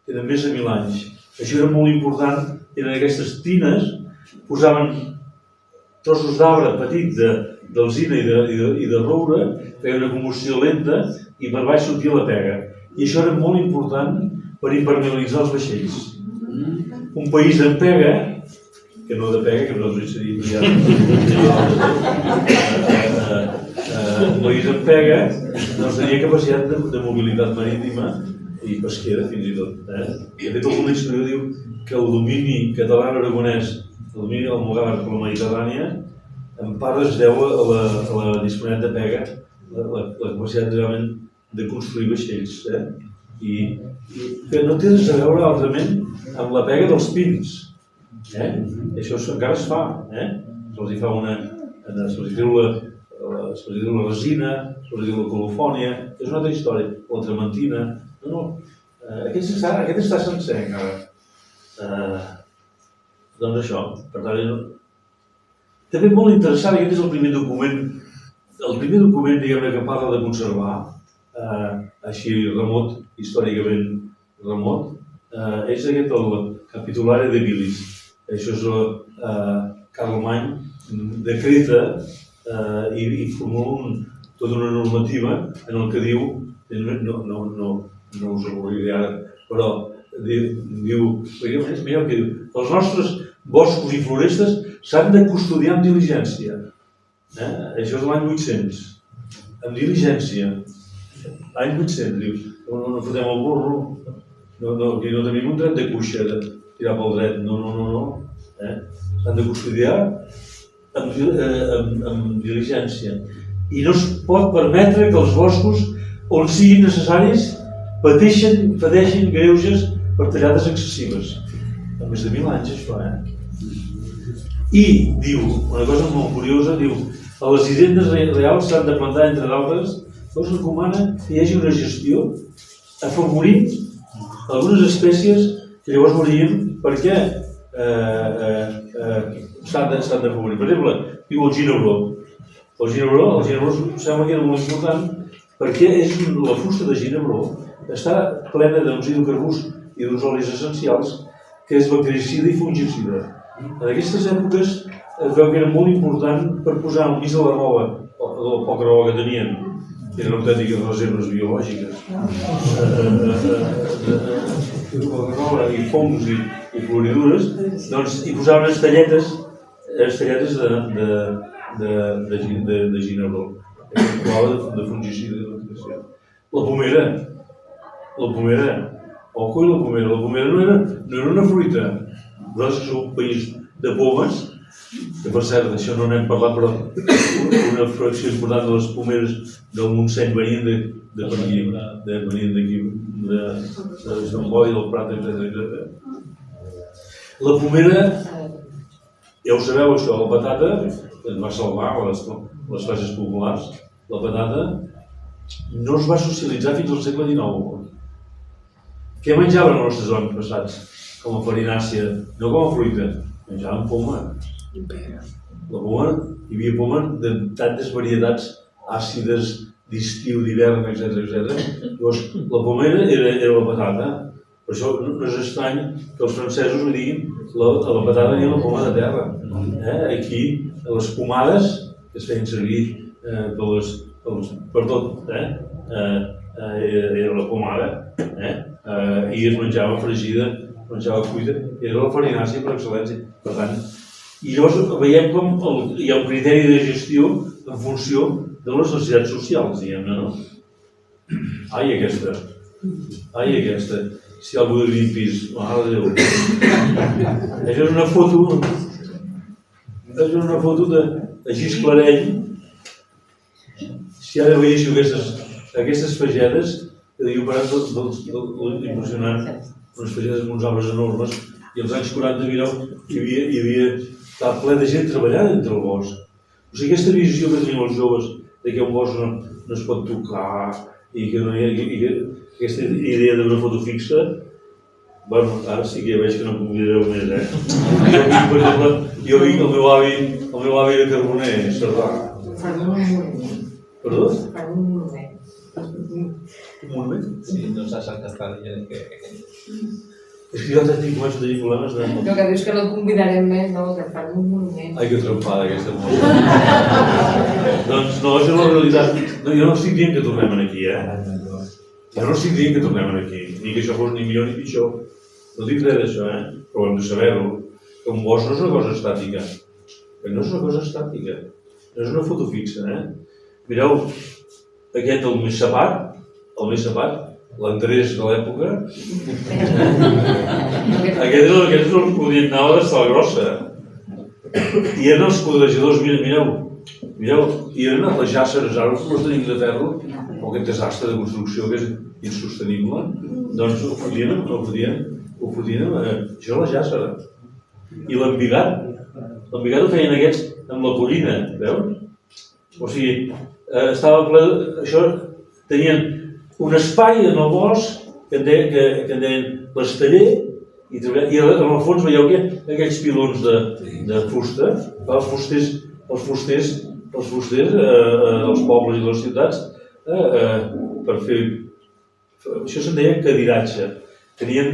Tenen més de 1000 anys. Això era molt important, eren aquestes tines, posaven trossos d'arbre petit d'alzina i de roure, feia una combustió lenta i per baix sortia la pega. I això era molt important per impermeabilitzar els vaixells. Un país en pega, que no de pega, que nosaltres seria un país en pega, doncs tenia capacitat de mobilitat marítima i pesquera fins i tot. De fet, alguna història diu que el domini català-aragonès, el domini almogàver per la Mediterrània, en part es deu a la disponibilitat de pega, la capacitat realment de construir vaixells. I que no té res a veure altrament amb la pega dels pins. Això encara es fa. Se'ls fa se'ls diu la resina, se'ls diu la colofònia, és una altra història, la trementina. No. Aquest està sencer encara. Doncs això, per tant, també molt interessant, aquest és el primer document, diguem-ne, que parla de conservar, així remot, històricament remot, és aquest el Capitulare de Bilis. Això és Carlemany decreta i formula tota una normativa en el que diu, no us ho vull dir ara, però diu, mireu què diu, els nostres boscos i florestes s'han de custodiar amb diligència. Això és l'any 800, amb diligència. L'any 800, dius, no fotem el burro, aquí no tenim un dret de cuixa, de tirar pel dret, no. S'han de custodiar amb diligència. I no es pot permetre que els boscos, on siguin necessaris, pateixin greuges per tallades excessives. Fa més de 1000 anys, això, I diu, una cosa molt curiosa, diu, a les hisendes reals s'han de plantar, entre d'altres, es recomana que hi hagi una gestió afavorint algunes espècies que llavors moririen perquè s'han d'afavorir. Per exemple, diu el ginebró. El ginebró sembla que era molt important perquè la fusta de ginebró està plena d'uns hidrocarburs i d'uns olis essencials que és bactericida i fungicida. En aquestes èpoques es veu que era molt important per posar al mig de la roba, o de la poca roba que tenien, que eren autèntiques reserves biològiques, de roba i fongs i floridures, doncs hi posaven estelletes de ginebró, de fungicida. La pomera, ojo i la pomera no era una fruita. Nosaltres que som un país de pomes, que per cert, d'això no n'hem parlat, però una fracció important de les pomeres del Montseny venien de per aquí, venien d'aquí, de Sant Boi, del Prat, etc. La pomera, ja ho sabeu això, la patata, que ens va salvar les classes populars, la patata no es va socialitzar fins al segle XIX. Què menjaven els nostres avantpassats? Com a farinàcia, no com a fruita, menjaven poma. La poma, hi havia poma de tantes varietats àcides, d'estiu, d'hivern, etc. Llavors, la pomera era la patata. Per això no és estrany que els francesos li diguin a la patata ni a la poma de terra. Aquí, a les pomades, que es feien servir per tot, era la pomada, i es menjava fregida, menjava cuita, era la farinàcia per excel·lència. Per tant, i llavors veiem com hi ha un criteri de gestió en funció de les necessitats socials, diguem-ne, no? Ai, aquesta. Si algú de Greenpeace, mare de Déu. Això és una foto de Gis Clareny. Si ara veiéssiu aquestes fagedes, que diu parat impressionant, unes fagedes amb uns arbres enormes, i als anys 40, mireu, estava ple de gent treballant entre el bosc. O sigui, aquesta visió que tenim els joves de que un bosc no es pot tocar i que no hi ha aquesta idea d'una foto fixa, bueno, ara sí que ja veig que no convidareu més, Per exemple, jo vinc el meu avi de Carboner, Cerdà. Perdó? Un monument. Un monument? Sí, no saps el que està dient que... És que jo començo a tenir problemes de... El que dius que no et convidarem més, no, que fan un monument. Ai, que trempada aquesta música. Doncs no, això és la realitat. No, jo no estic dient que tornem aquí, Jo no estic dient que tornem aquí. Ni que això fos ni millor ni pitjor. No dic res d'això, Però hem de saber-ho. Que un bosc no és una cosa estàtica. No és una cosa estàtica. No és una foto fixa, Mireu, aquest el més sapat, l'Andrés de l'època, aquest és el podien anar a la Sala Grossa. I eren els quadrejadors, mireu, i eren les jàsseres, ara els tenim de ferro, o aquest desastre de construcció que és insostenible, doncs ho fotien, això és la jàssera. I l'embigat ho feien aquests amb la pollina, veus? O sigui, estava ple, això, tenien un espai en el bosc que en deien l'esteller i en el fons veieu aquells pilons de fusta, els fusters dels pobles i de les ciutats per fer... Això se'n deia cadiratge. Tenien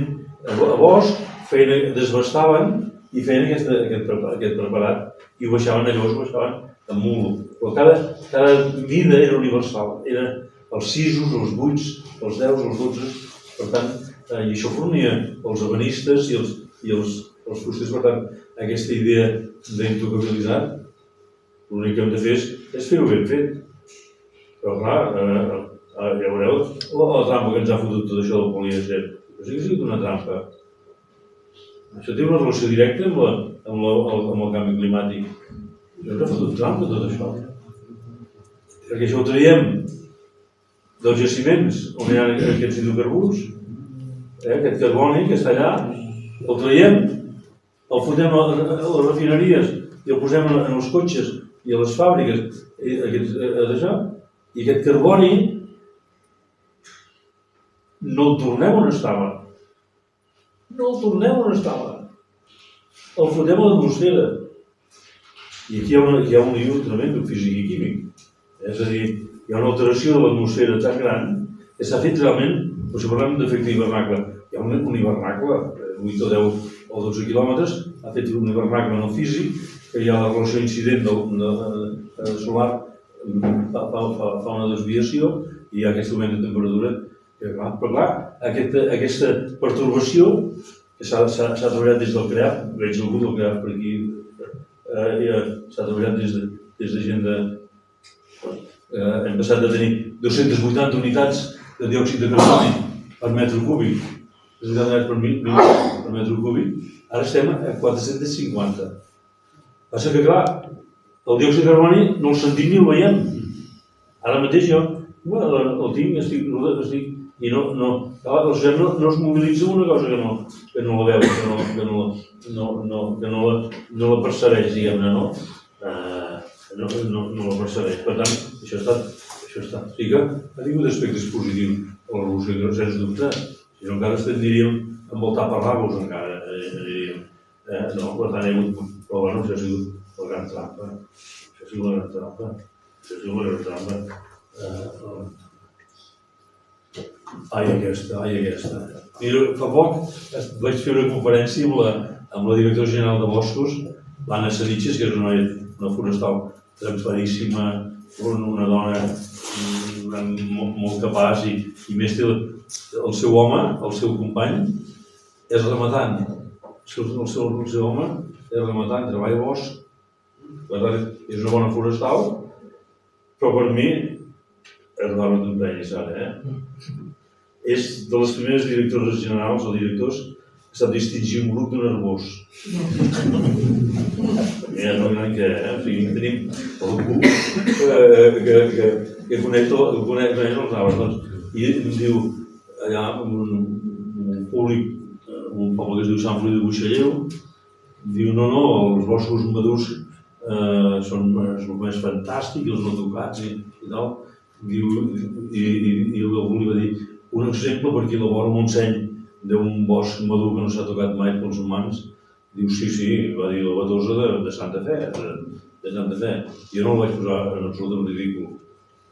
a bosc, desbastaven i feien aquest preparat i ho baixaven allò, ho baixaven amb mulo. Però cada mida era universal, era els 6, els 8, els 10, els 12, per tant, i això fornia els ebenistes i els fusters, per tant, aquesta idea d'intocabilitat, l'únic que hem de fer és fer-ho ben fet. Però clar, ja veureu la trampa que ens ha fotut tot això del polièster. Però sí que ha sigut una trampa. Això té una relació directa amb el canvi climàtic. Això ens ha fotut trampa tot això. Perquè això ho traiem dels jaciments on hi ha aquests hidrocarburs, aquest carboni que està allà, el traiem, el fotem a les refineries i el posem en els cotxes i a les fàbriques, i aquest carboni no el tornem on estava. El fotem a l'atmosfera. I aquí hi ha un lío tremend físic i químic. És a dir, hi ha una alteració de l'atmosfera tan gran que s'ha fet realment, però si parlem d'efecte hivernacle, hi ha un hivernacle, 8 o 10 o 12 quilòmetres, ha fet un hivernacle no físic, que hi ha la relació incident solar, fa una desviació i hi ha aquest augment de temperatura. Però clar, aquesta pertorbació que s'ha treballat des del CREAF, veig algú del CREAF per aquí, s'ha treballat des de gent de... Hem passat de tenir 280 unitats de diòxid de carboni per metre cúbic, 280 unitats per metre cúbic, ara estem a 450. Passa que, clar, el diòxid de carboni no el sentim ni el veiem. Ara mateix jo el tinc, estic i no es mobilitza una cosa que no la veu, que no la percebeix, diguem-ne, no? No la percebeix. Per tant, això està. O sigui que ha tingut aspectes positius a la revolució, sens dubte. Si no, encara diríem envoltar per ragos, encara diríem. No, per tant, hi ha hagut... Però bueno, això ha sigut la gran trampa. Això ha sigut la gran trampa. Ai, aquesta. Mira, fa poc vaig fer una conferència amb la directora general de Boscos, l'Anna Saniches, que és una forestal transparíssima, una dona molt capaç i més té el seu home, el seu company, és rematant. El seu home és rematant, treballa a bosc, per tant, és una bona forestal, però per mi és la dona d'emprenyes ara, És de les primeres directores generals o directors que sap distingir un grup d'un arbós. No gran què, o sigui, tenim algú que coneix els arbres. I em diu, allà, un públic, un poble que es diu Sant Feliu de Buixalleu, diu, no, els boscos madurs són més fantàstics, els no tocats i tal. I algú li va dir, un exemple per aquí a la vora Montseny d'un bosc madur que no s'ha tocat mai pels humans, diu sí, va dir la Batosa de Santa Fe, Jo no el vaig posar en absolutament ridícul.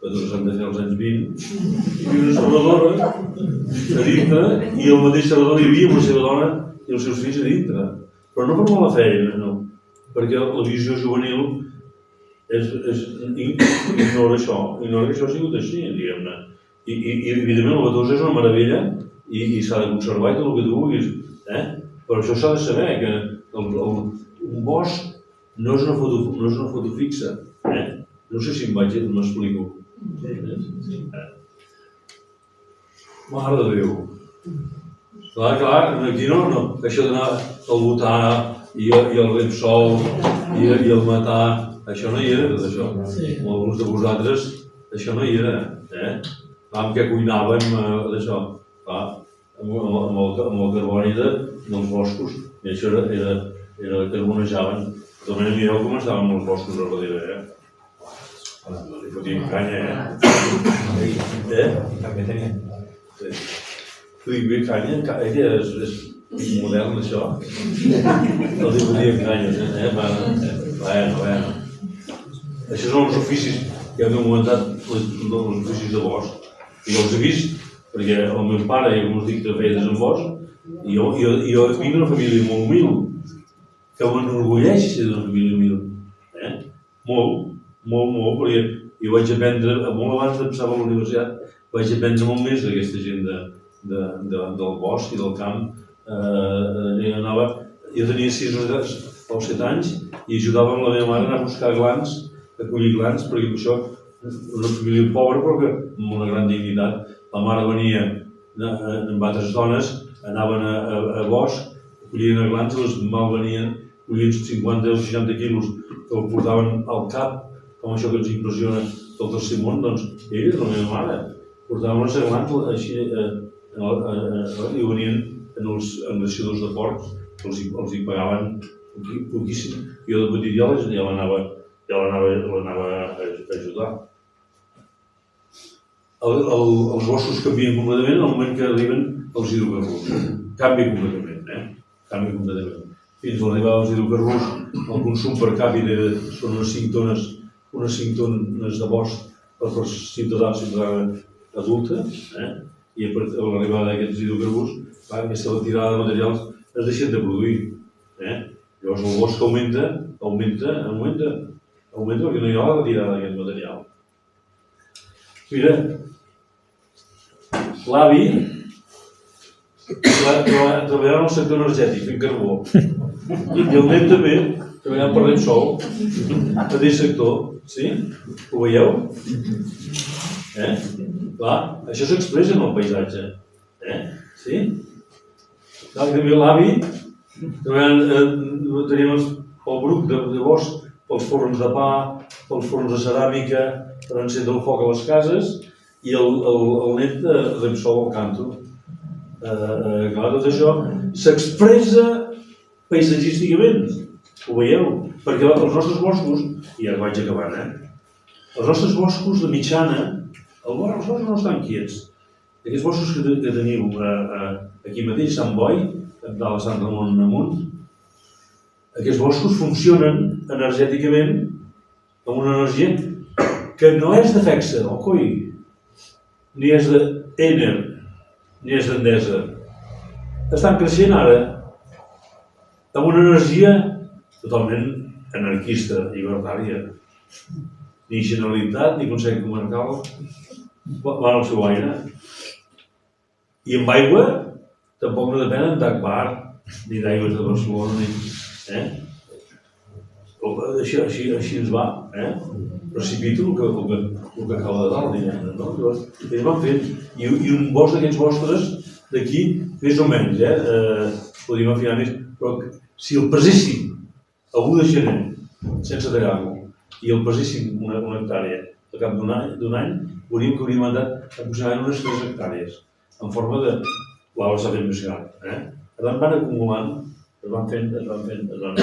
Batosa de Santa Fe als anys 20, i una serradora a dintre, i el mateix serrador hi havia amb la seva dona i els seus fills a dintre. Però no per mala feina, no, perquè la visió juvenil ignora que això ha sigut així, diguem-ne. I evidentment la Batosa és una meravella i s'ha de conservar i tot el que tu vulguis, però això s'ha de saber, que un bosc no és una foto fixa, no sé si m'explico. Mare de Déu. Clar, aquí no, això d'anar al Butà i el Repsol i el Matar, això no hi era, tot això. Alguns de vosaltres, això no hi era, amb què cuinàvem d'això, amb el carboni dels boscos, i això era que carbonejaven. De tota manera, mireu com estaven els boscos a darrere, Li fotíem canya, També tenien. Li dic bé canya, ella és modern, això. No li fotíem canyes, Bueno. Això són els oficis que hem comentat, els oficis de bosc. I jo els he vist, perquè el meu pare, com us dic, feia des en bosc, i jo vinc d'una família molt humil, que m'enorgulleix ser d'una família humil. Molt, perquè jo vaig aprendre, molt abans d'empezar a la universitat, vaig aprendre molt més d'aquesta gent del bosc i del camp. Jo tenia 6 o 7 anys i ajudava amb la meva mare a anar a buscar glans, a collir glans, perquè això una família pobra però que amb una gran dignitat. La mare venia amb altres dones, anaven a bosc, collien glans, les mal venien, collien 50 o 60 quilos que el portaven al cap, com això que ens impressiona del tercer món, doncs ella, la meva mare, portaven les glans així i venien en els engreixadors de porcs, els hi pagaven poquíssim. Jo de petit ja l'anava a ajudar. Els boscos canvien completament al moment que arriben els hidrocarburs. Canvia completament, fins a l'arribada dels hidrocarburs, el consum per càpita són unes 5 tones de bosc per ciutadà adulta, i a l'arribada d'aquests hidrocarburs, aquesta retirada de materials es deixen de produir. Llavors el bosc augmenta perquè no hi ha la retirada d'aquest material. Mira, l'avi treballant en el sector energètic, fent carbó, i el net també, treballant per Repsol, mateix sector, sí? Ho veieu? Clar, això s'expressa en el paisatge, sí? També l'avi, teníem el bruc de bosc pels forns de pa, pels forns de ceràmica, per encendre el foc a les cases, i el net de Repsol al canto. Clar, tot això s'expressa paisatgísticament, ho veieu? Perquè els nostres boscos, i ara vaig acabant, els nostres boscos de mitjana, els boscos no estan quiets. Aquests boscos que teniu aquí mateix, Sant Boi, de la Sant Ramon amunt, aquests boscos funcionen energèticament amb una energia que no és de FECSA, el COI, ni és d'ENER, ni és d'Endesa. Estan creixent ara amb una energia totalment anarquista, llibertària. Ni Generalitat, ni Consell Comarcal van al seu aire. I amb aigua tampoc no depenen d'Agbar, ni d'Aigües de Barcelona, Així ens va, precipito el que acaba de dalt, diguem-ne, no? Ells van fent, i un bosc d'aquests vostres d'aquí, més o menys, podríem afinar més, però si el peséssim a 1 de gener, sense tallar-lo, i el peséssim una hectàrea al cap d'un any, veuríem que hauríem anat aproximadament unes 3 hectàrees, en forma de l'arbre s'ha fet més gran. Per tant, van acumulant, es van fent gran.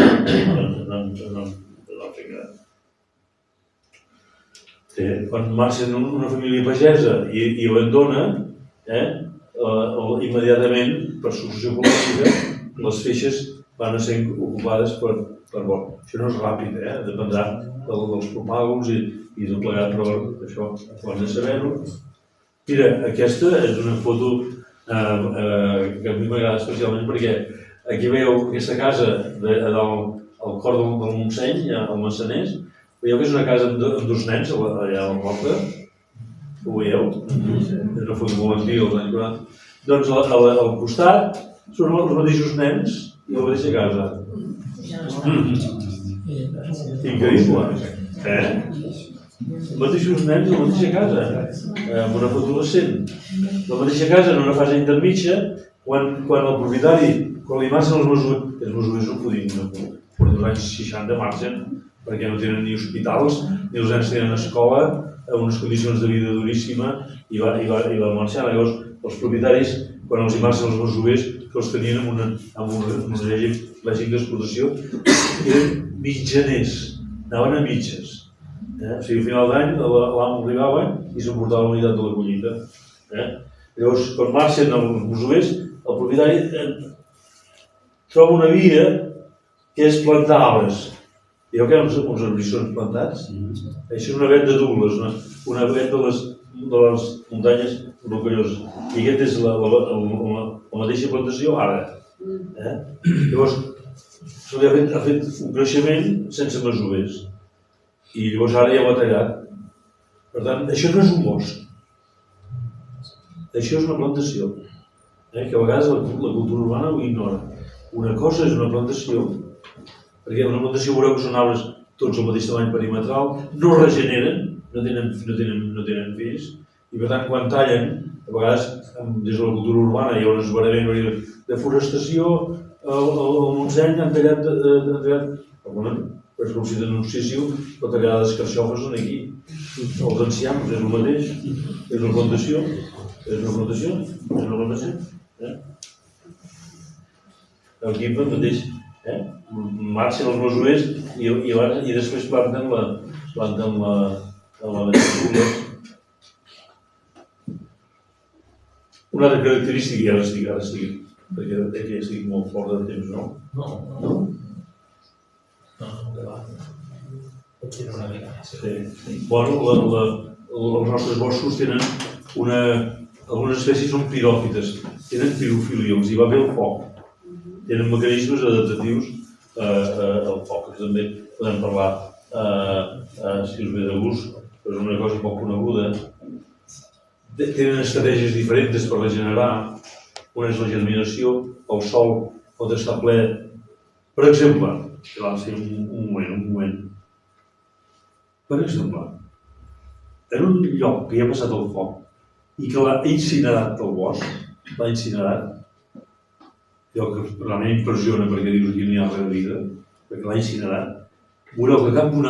Quan marxen una família pagesa i abandona, immediatament, per successió política, les feixes van a ser ocupades per bosc. Això no és ràpid, dependrà dels propàguls i del plegat, però això ho hem de saber-ho. Mira, aquesta és una foto que a mi m'agrada especialment perquè aquí veieu aquesta casa al cor del Montseny, al Massaners. Veieu que és una casa amb 2 nens allà a la porta? Ho veieu? És una foto molt antiga dels anys 40. Doncs al costat són els mateixos nens i la mateixa casa. Increïble, Els mateixos nens i la mateixa casa, amb una foto recent. La mateixa casa en una fase intermitja, quan el propietari, quan li marxen els masovers no podien, per els anys 60 marxen, perquè no tenen ni hospitals, ni els nens tenen escola, en unes condicions de vida duríssima, i va marxar. Llavors, els propietaris, quan els hi marxen els masovers, que els tenien amb un règim d'explotació, eren mitjaners, anaven a mitges. O sigui, al final d'any l'amo arribava i s'emportava la unitat de la collita. Llavors, quan marxen els masovers, el propietari troba una via que és plantar arbres. Veieu que hi ha uns arbrissos plantats? Això és una vet de Douglas, una vet de les muntanyes rocalloses. I aquesta és la mateixa plantació ara. Llavors, se li ha fet un creixement sense masovers. I llavors ara ja ho ha tallat. Per tant, això no és un bosc. Això és una plantació. Que a vegades la cultura urbana ho ignora. Una cosa és una plantació, perquè una plantació veureu que són arbres tots al mateix tamany perimetral, no regeneren, no tenen fills, i per tant quan tallen, a vegades des de la cultura urbana hi ha un esverament de forestació, al Montseny han tallat, és com si denunciació, la tallada d'escarxofes en aquí. Els enciams és el mateix, és una plantació, Aquí mateix, marxen els masovers i després planten la vegetable. Una altra característica, i ara estic perquè que estigui molt fort de temps, no? No, que va. Pot tirar una mica més. Sí. Bueno, els nostres boscos tenen algunes espècies són piròfites, tenen pirofília, els hi va bé el foc. Tenen mecanismes adaptatius al foc. També podem parlar, si us ve de gust, és una cosa poc coneguda. Tenen estratègies diferents per regenerar. Una és la germinació, el sol pot estar ple. Per exemple, un moment. Per exemple, en un lloc que ja ha passat el foc i que l'ha incinerat el bosc, l'ha incinerat, allò que realment impressiona perquè dius que no hi ha res de vida, perquè l'ha incinerat, veureu que al cap d'un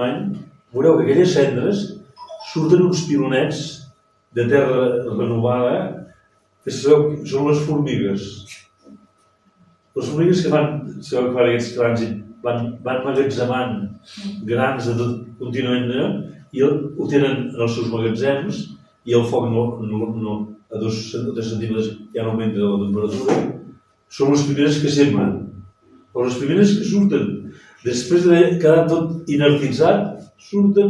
any, veureu que aquelles cendres surten uns pilonets de terra renovada que sabeu, són les formigues. Les formigues que fan aquests trànsit van magatzemant grans de tot contínuament i ho tenen en els seus magatzems i el foc a 2 centímetres ja no augmenta la temperatura. Són les primeres que sembren, però les primeres que surten després d'haver quedat tot inertitzat, surten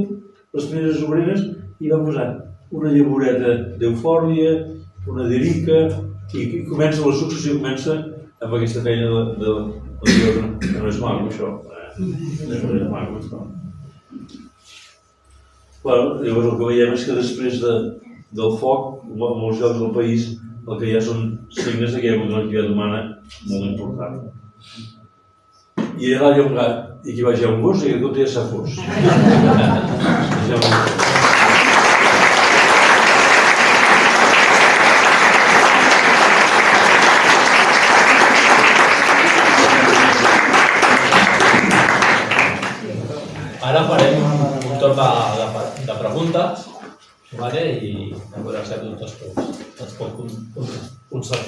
les primeres obreres i van posant una llavoreta d'eufòrbia, una d'erica i comença la successió, comença amb aquesta feina de que no és maco, això. No és maco, això. Llavors el que veiem és que després del foc, en molts llocs del país, el que hi ha són signes que hi ha hagut una activitat humana molt important. I allà hi ha un gat, i aquí baix hi ha un gos, i que tot ja s'ha fos. Ara farem un torn de preguntes, vale? I a veure si el doctor ens pot contestar.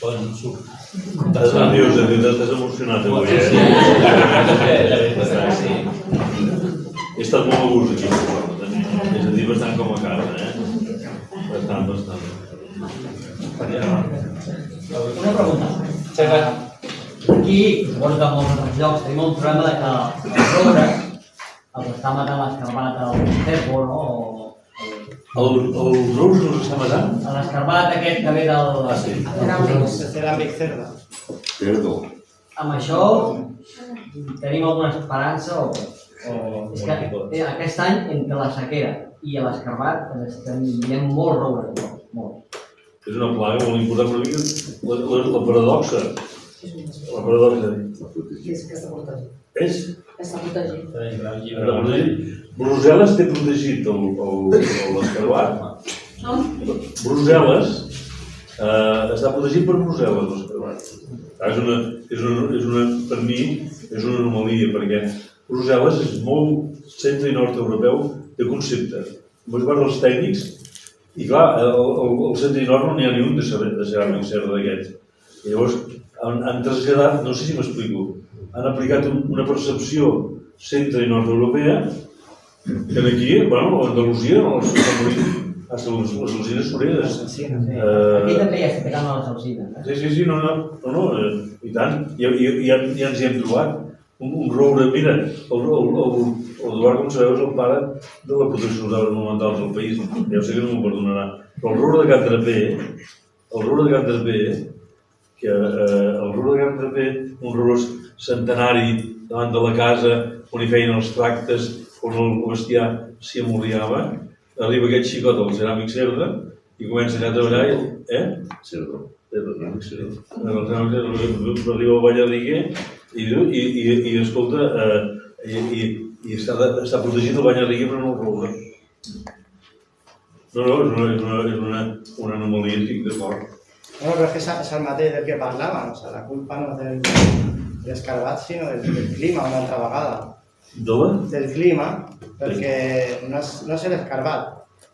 Estàs nerviós, t'has emocionat avui, Sí. He estat molt a gust aquí, és a dir, bastant com a casa, Bastant. Una pregunta. Aquí, suposo que en molts altres llocs, tenim un problema de que els roures els està matant l'escarbat al cèrvol, no? El rous no s'està matant? L'escarbat aquest que ve del... El ceràmic cerda. Cerdo. Amb això tenim alguna esperança o... És que aquest any, entre la sequera i l'escarbat, estem veient molt roures, molt. És una plaga molt important, però mica la paradoxa. La paradoxa. És que està protegit. És? Està protegit. Brussel·les té protegit l'escarbat. Brussel·les està protegit per Brussel·les, l'escarbat. Per mi, és una anomalia, perquè Brussel·les és molt centre i nord europeu de concepte. Només van els tècnics, i clar, al centre i nord no n'hi ha ni un de ceràmic cerda d'aquests. I llavors han traslladat, no sé si m'explico, han aplicat una percepció centre i nord europea que aquí, bueno, a Andalusia, les alzines sureres. Aquí també ja està pegant a les alzines. Sí, no, i tant, ja ens hi hem trobat. Un roure, mira, l'Eduard, com sabeu, és el pare de la protecció dels arbres monumentals del país. Ja sé que no m'ho perdonarà. Però el roure de Can Draper, un roure centenari davant de la casa, on hi feien els tractes, on el bestiar s'hi amorriava, arriba aquest xicot al ceràmic cerda i comença allà a treballar i... Cerdo. Arriba al Ballarriguer i escolta, i està protegit el Ballarriguer però no el roure. No, és una anomalia, estic d'acord. No, però és que és el mateix del que parlàvem, la culpa no és del escarbat, sinó del clima una altra vegada. Del clima, perquè no és l'escarbat.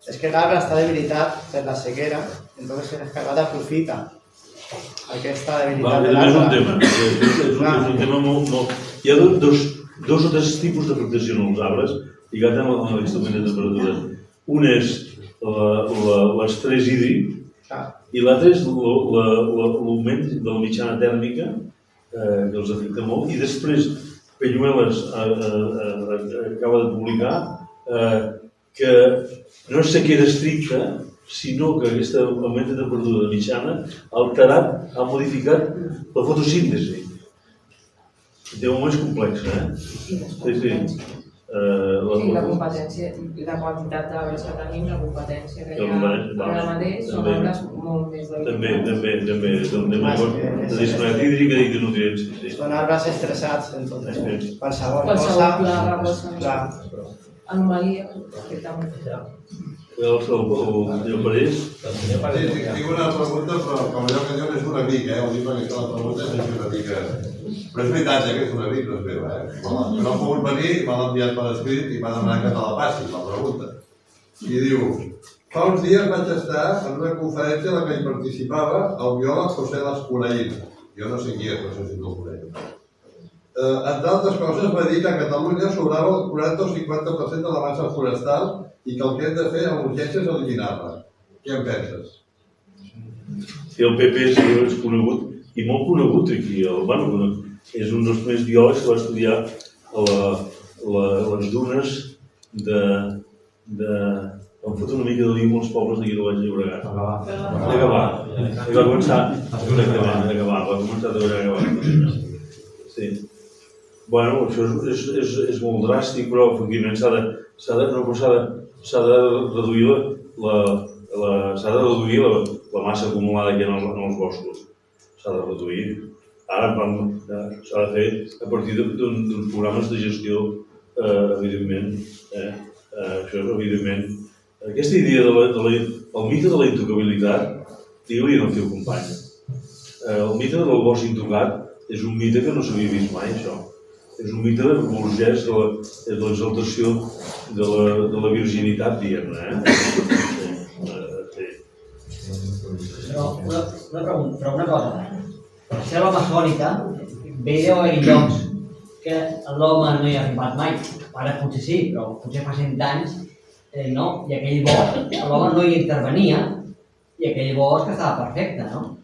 És que l'arbre està debilitat per la sequera, entonces l'escarbat aprofita aquesta debilitat de l'arbre. És un tema molt... Hi ha dos o tres tipus d'afectació en els arbres lligats amb l'instrument de temperatura. Un és l'estrès hídric, I l'altre és l'augment de la mitjana tèrmica, que els afecta molt, i després Peñuelas acaba de publicar que no és sequera estricta, sinó que aquest augment de temperatura de mitjana ha modificat la fotosíntesi. Té moments complexos, Sí. I la competència, i la quantitat d'arbres que tenim, la competència que hi ha ara mateix, són arbres molt més delicats. També, de disponibilitat hídrica i de nutrients. Són arbres estressats en tot. Qualsevol plaga, cosa. Anomalia, perfectament. El senyor Parés? Tinc una pregunta, però com allò que diuen és un amic, ho dic perquè aquesta la pregunta és una mica... Però és veritat, que és un amic, no és meu, No ha pogut venir, m'ha enviat per escrit i m'ha demanat que te la passi, la pregunta. I diu, fa uns dies vaig estar en una conferència en la que hi participava el biòleg José Lascuraín. Jo no sé qui és, no sé si tu el coneix. Entre altres coses va dir que a Catalunya sobrava el 40 o 50% de la massa forestal i que el que hem de fer amb urgència és eliminar-la. Què en penses? Sí, el PP és conegut, i molt conegut aquí. És un dels primers biòlegs que va estudiar les dunes de... Em fot una mica de lío als pobles d'aquí de Baix Llobregat. De Gavà. I va començar a treballar a Gavà. Sí. Bueno, això és molt dràstic, però efectivament s'ha de reduir la massa acumulada que hi ha en els boscos. S'ha de reduir. Ara s'ha de fer a partir d'uns programes de gestió, evidentment. Això és evidentment. Aquesta idea del mite de la intocabilitat, digue-li al teu company. El mite del bosc intocat és un mite que no s'havia vist mai, això. És un mite que emergeix de l'exaltació de la virginitat, diguem-ne. Però una cosa, la selva amazònica ve d'haver-hi llocs que l'home no hi ha arribat mai. Ara potser sí, però potser fa 100 anys no, i aquell bosc l'home no hi intervenia i aquell bosc estava perfecte, no?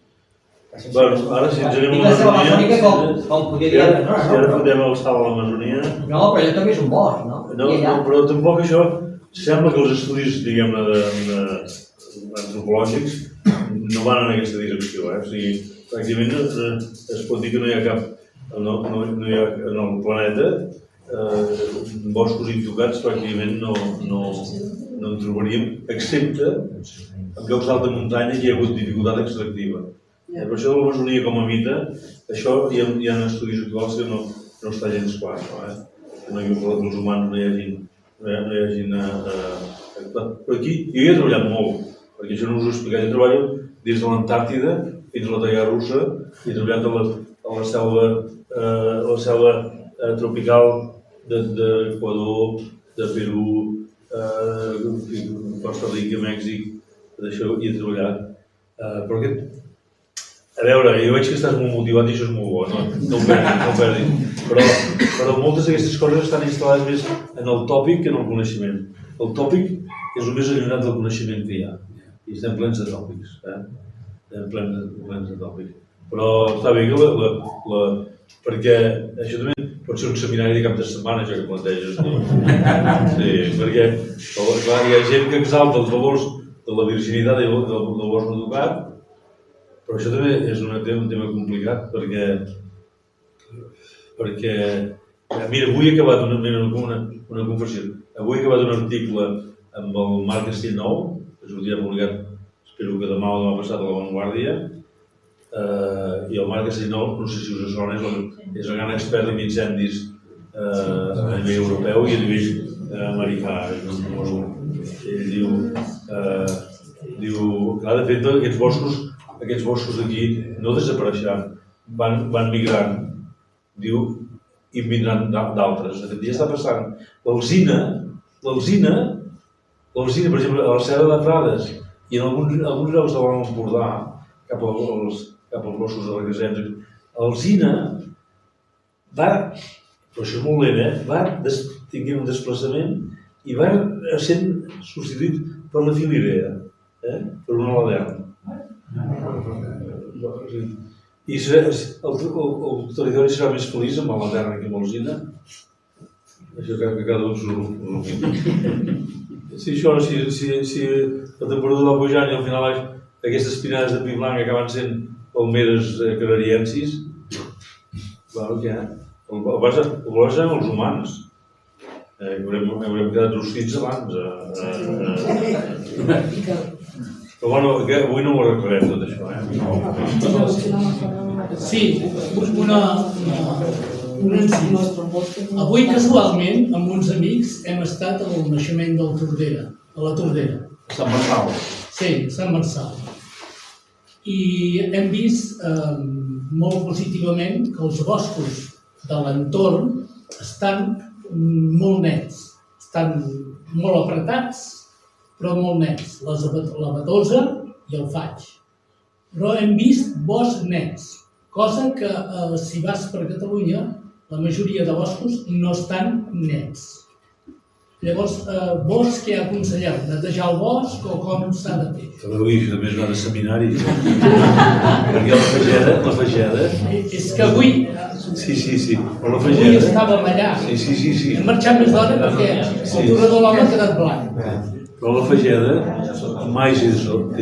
Bueno, ara si ens anem a l'Amazonia... Com podria dir... Si ara fotem el salt a l'Amazonia... No, però allò també és un bosc, no? No, però tampoc això... Sembla que els estudis, diguem-ne, antropològics no van en aquesta direcció, O sigui, pràcticament es pot dir que no hi ha cap... No hi ha en el planeta boscos intocats pràcticament no en trobaríem, excepte en llocs d'alta muntanya que hi ha hagut dificultat extractiva. Per això de l'Amazonia com a mite, això hi ha estudis actuals que no està gens clar, que els humans no hi hagin però aquí jo hi he treballat molt, perquè això no us ho he explicat, jo treballo des de l'Antàrtida fins a la Taigà Russa i he treballat a la selva tropical d'Equador, de Perú, Costa Rica, Mèxic, d'això hi he treballat. Però a veure, jo veig que estàs molt motivat i això és molt bo, no ho perdis. Però moltes d'aquestes coses estan instal·lades més en el tòpic que en el coneixement. El tòpic és el més allunyat del coneixement que hi ha. I estem plens de tòpics. Estem plens de tòpics. Però està bé que perquè això també pot ser un seminari de cap de setmana, això que planteges. Sí, perquè hi ha gent que exalta els valors de la virginitat i del bosc no tocat, però això també és un tema complicat perquè mira, avui he acabat una confessió. Avui he acabat un article amb el Marc Castellnou, que sortirà publicat, espero que demà o demà passat a La Vanguardia, i el Marc Castellnou, no sé si us sona, és el gran expert en incendis a nivell europeu i a nivell americà. Ell diu que de fet aquests boscos d'aquí no desapareixeran, van migrant, diu, i vindran d'altres. De fet, ja està passant. L'alzina, per exemple, a la Serra de Prades i en alguns llocs de l'Alt Empordà, cap als boscos de Requesens, l'alzina va, però això és molt lent, va tenir un desplaçament i va sent substituït per la filidea, per una ladern. I el territori serà més feliç amb la terra que amb l'alzina? Això que cada un s'ho si la temperatura va pujant i al final aquestes pinades de pi blanc acaben sent palmeres canariensis, què? El problema seran els humans. Haurem quedat rostits abans. Però bueno, avui no ho arreglarem tot això, Sí, avui casualment amb uns amics hem estat al naixement del Tordera, a la Tordera. Sant Marçal. Sí, Sant Marçal. I hem vist molt positivament que els boscos de l'entorn estan molt nets, estan molt apretats, però molt nets, la Batosa i el Faig. Però hem vist boscs nets, cosa que si vas per Catalunya, la majoria de boscos no estan nets. Llavors, vos què aconselleu? Netejar el bosc o com s'ha de fer? Ui, també és una de seminari. Perquè la fageda... És que avui... Sí, però la Avui fageda... estàvem allà. Sí. Hem marxat més d'hora perquè el turador de l'home ha quedat blanc. Però la fageda mai té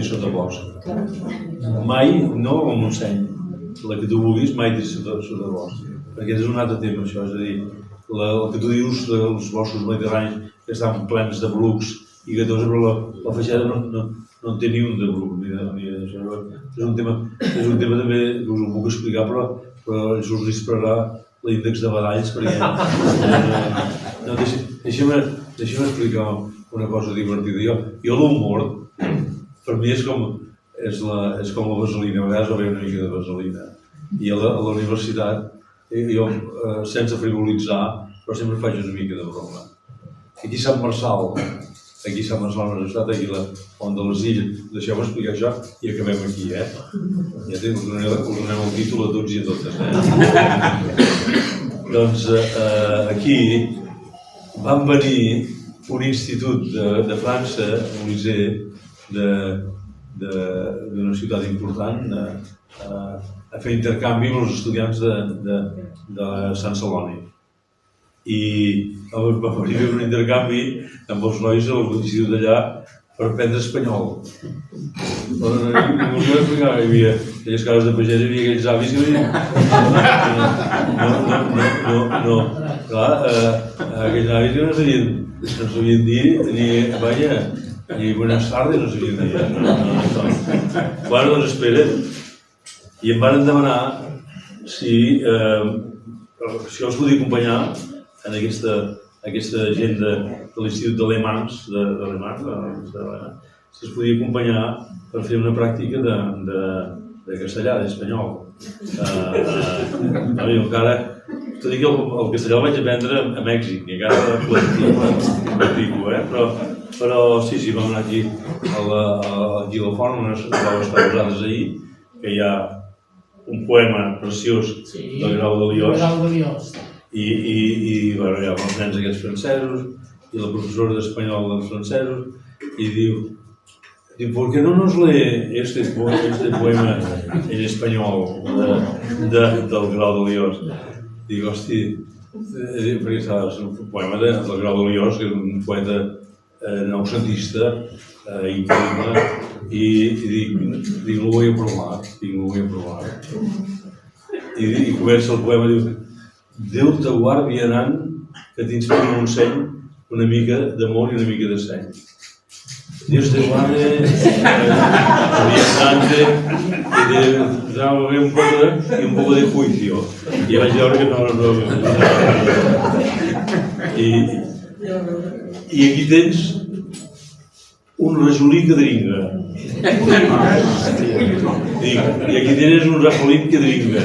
sota bosc. Mai, no el Montseny. La que tu vulguis mai té sota bosc. Perquè és un altre tema, això. És a dir, el que tu dius dels boscos mediterranis que estan plens de brucs i gatosa, però la fageda no en té ni un de bruc. És un tema també que us ho puc explicar, però això us dispararà l'índex de badalls, perquè... Deixa'm explicar una cosa divertida. Jo l'humor, per mi és com la vaselina, a vegades va haver una mica de vaselina. I a la universitat, jo, sense frivolitzar, però sempre faig una mica de broma. Aquí a Sant Marçal, no has estat, aquí a la Font de les Illes, deixeu-me explicar això i acabem aquí, Ja us donem el títol a tots i a totes, Doncs aquí van venir un institut de França, un lycée d'una ciutat important, a fer intercanvi amb els estudiants de Sant Celoni. I va venir un intercanvi amb els nois de l'institut d'allà per aprendre espanyol. Ningú no explicava, hi havia aquelles cases de pagès, hi havia aquells avis que venien. No. Clar, aquells avis que no sabien dir ni buenas tardes, no sabien dir. Bueno, doncs espera. I em van demanar si els podia acompanyar en aquesta gent de l'Institut d'Alemans, si es podia acompanyar per fer una pràctica de castellà, d'espanyol. Encara, tot i que el castellà el vaig aprendre a Mèxic, i encara practico, però sí, vam anar aquí a la Font, on vau estar vosaltres ahir, que hi ha un poema preciós del Grau de Liós. I hi ha els nens aquests francesos i la professora d'espanyol dels francesos i diu ¿por qué no nos lee este poema en español del Grau de Liós? Dic, hosti, perquè és un poema del Grau de Liós, que és un poeta noucentista, increïble, i dic, no ho vull provar. I comença el poema, diu, Déu te guardi anant que t'inspiri un seny, una mica d'amor i una mica de seny. Dios te guarde, orientante, y te da un poco de juicio. Y vaig veure que no. I aquí tens un rajolí que dringa. I aquí tens un rajolí que dringa.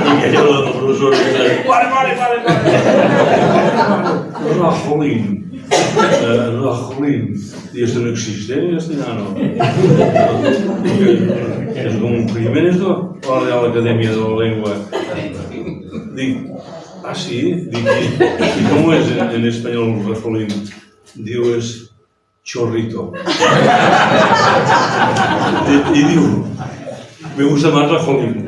I que allò del professor que diu, pare! Rajolín. Y esto no existe en castellano. Es como un crimen esto, o la Real Academia de la Lengua. Dic, sí? Dic, ¿y cómo es en español Rajolín? Diu, es chorrito. I diu, Me gusta más la Hollywood.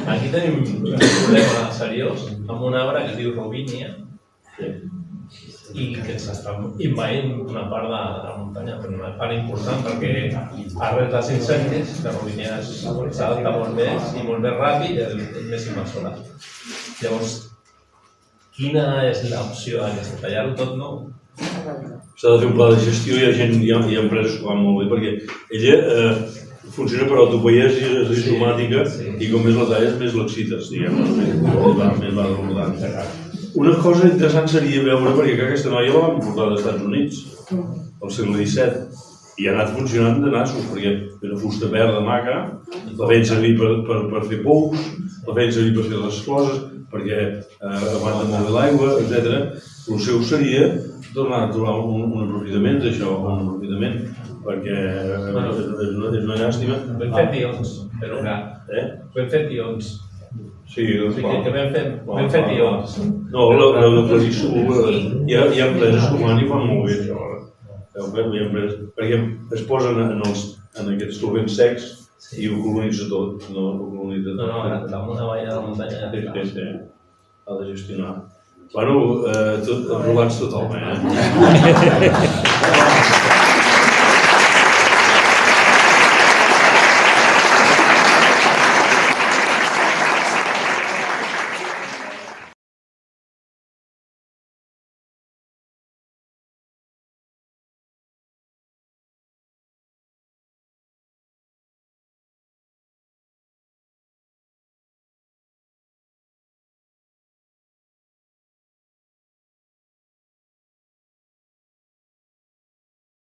Aquí tenim un problema seriós amb un arbre que es diu Robinia i que ens està envaint una part de la muntanya, però una part important perquè arrel dels incendis la Robinia s'adapta molt més ràpid i és més invasora. Llavors, quina és l'opció d'aquesta? Tallar-ho tot nou? S'ha de fer un pla de gestió, hi ha empreses que van molt bé, perquè ella funciona per autopoiesia, és rizomàtica, i com més la talles, més l'excites, diguem-ne, més va rodant. Una cosa interessant seria veure, perquè aquesta noia la vam portar dels Estats Units, al segle XVII, i ha anat funcionant de nassos, perquè és una fusta verda maca, la feien servir per fer pous, la feien servir per fer les coses, perquè aguanta molt bé l'aigua, etc. El seu seria tornar a trobar un aprofitament d'això, un aprofitament, perquè és una llàstima. Vam fer tions, però clar, vam fer tions. Sí, doncs clar. Que vam fer tions. No, la Clarisol, hi ha empreses que ho fan i fan molt bé això. Perquè es posen en aquests solvents secs i ho colonitza tot. No, damunt una valla de muntanya. Sí, ha de gestionar. Bueno, aprovats totalment.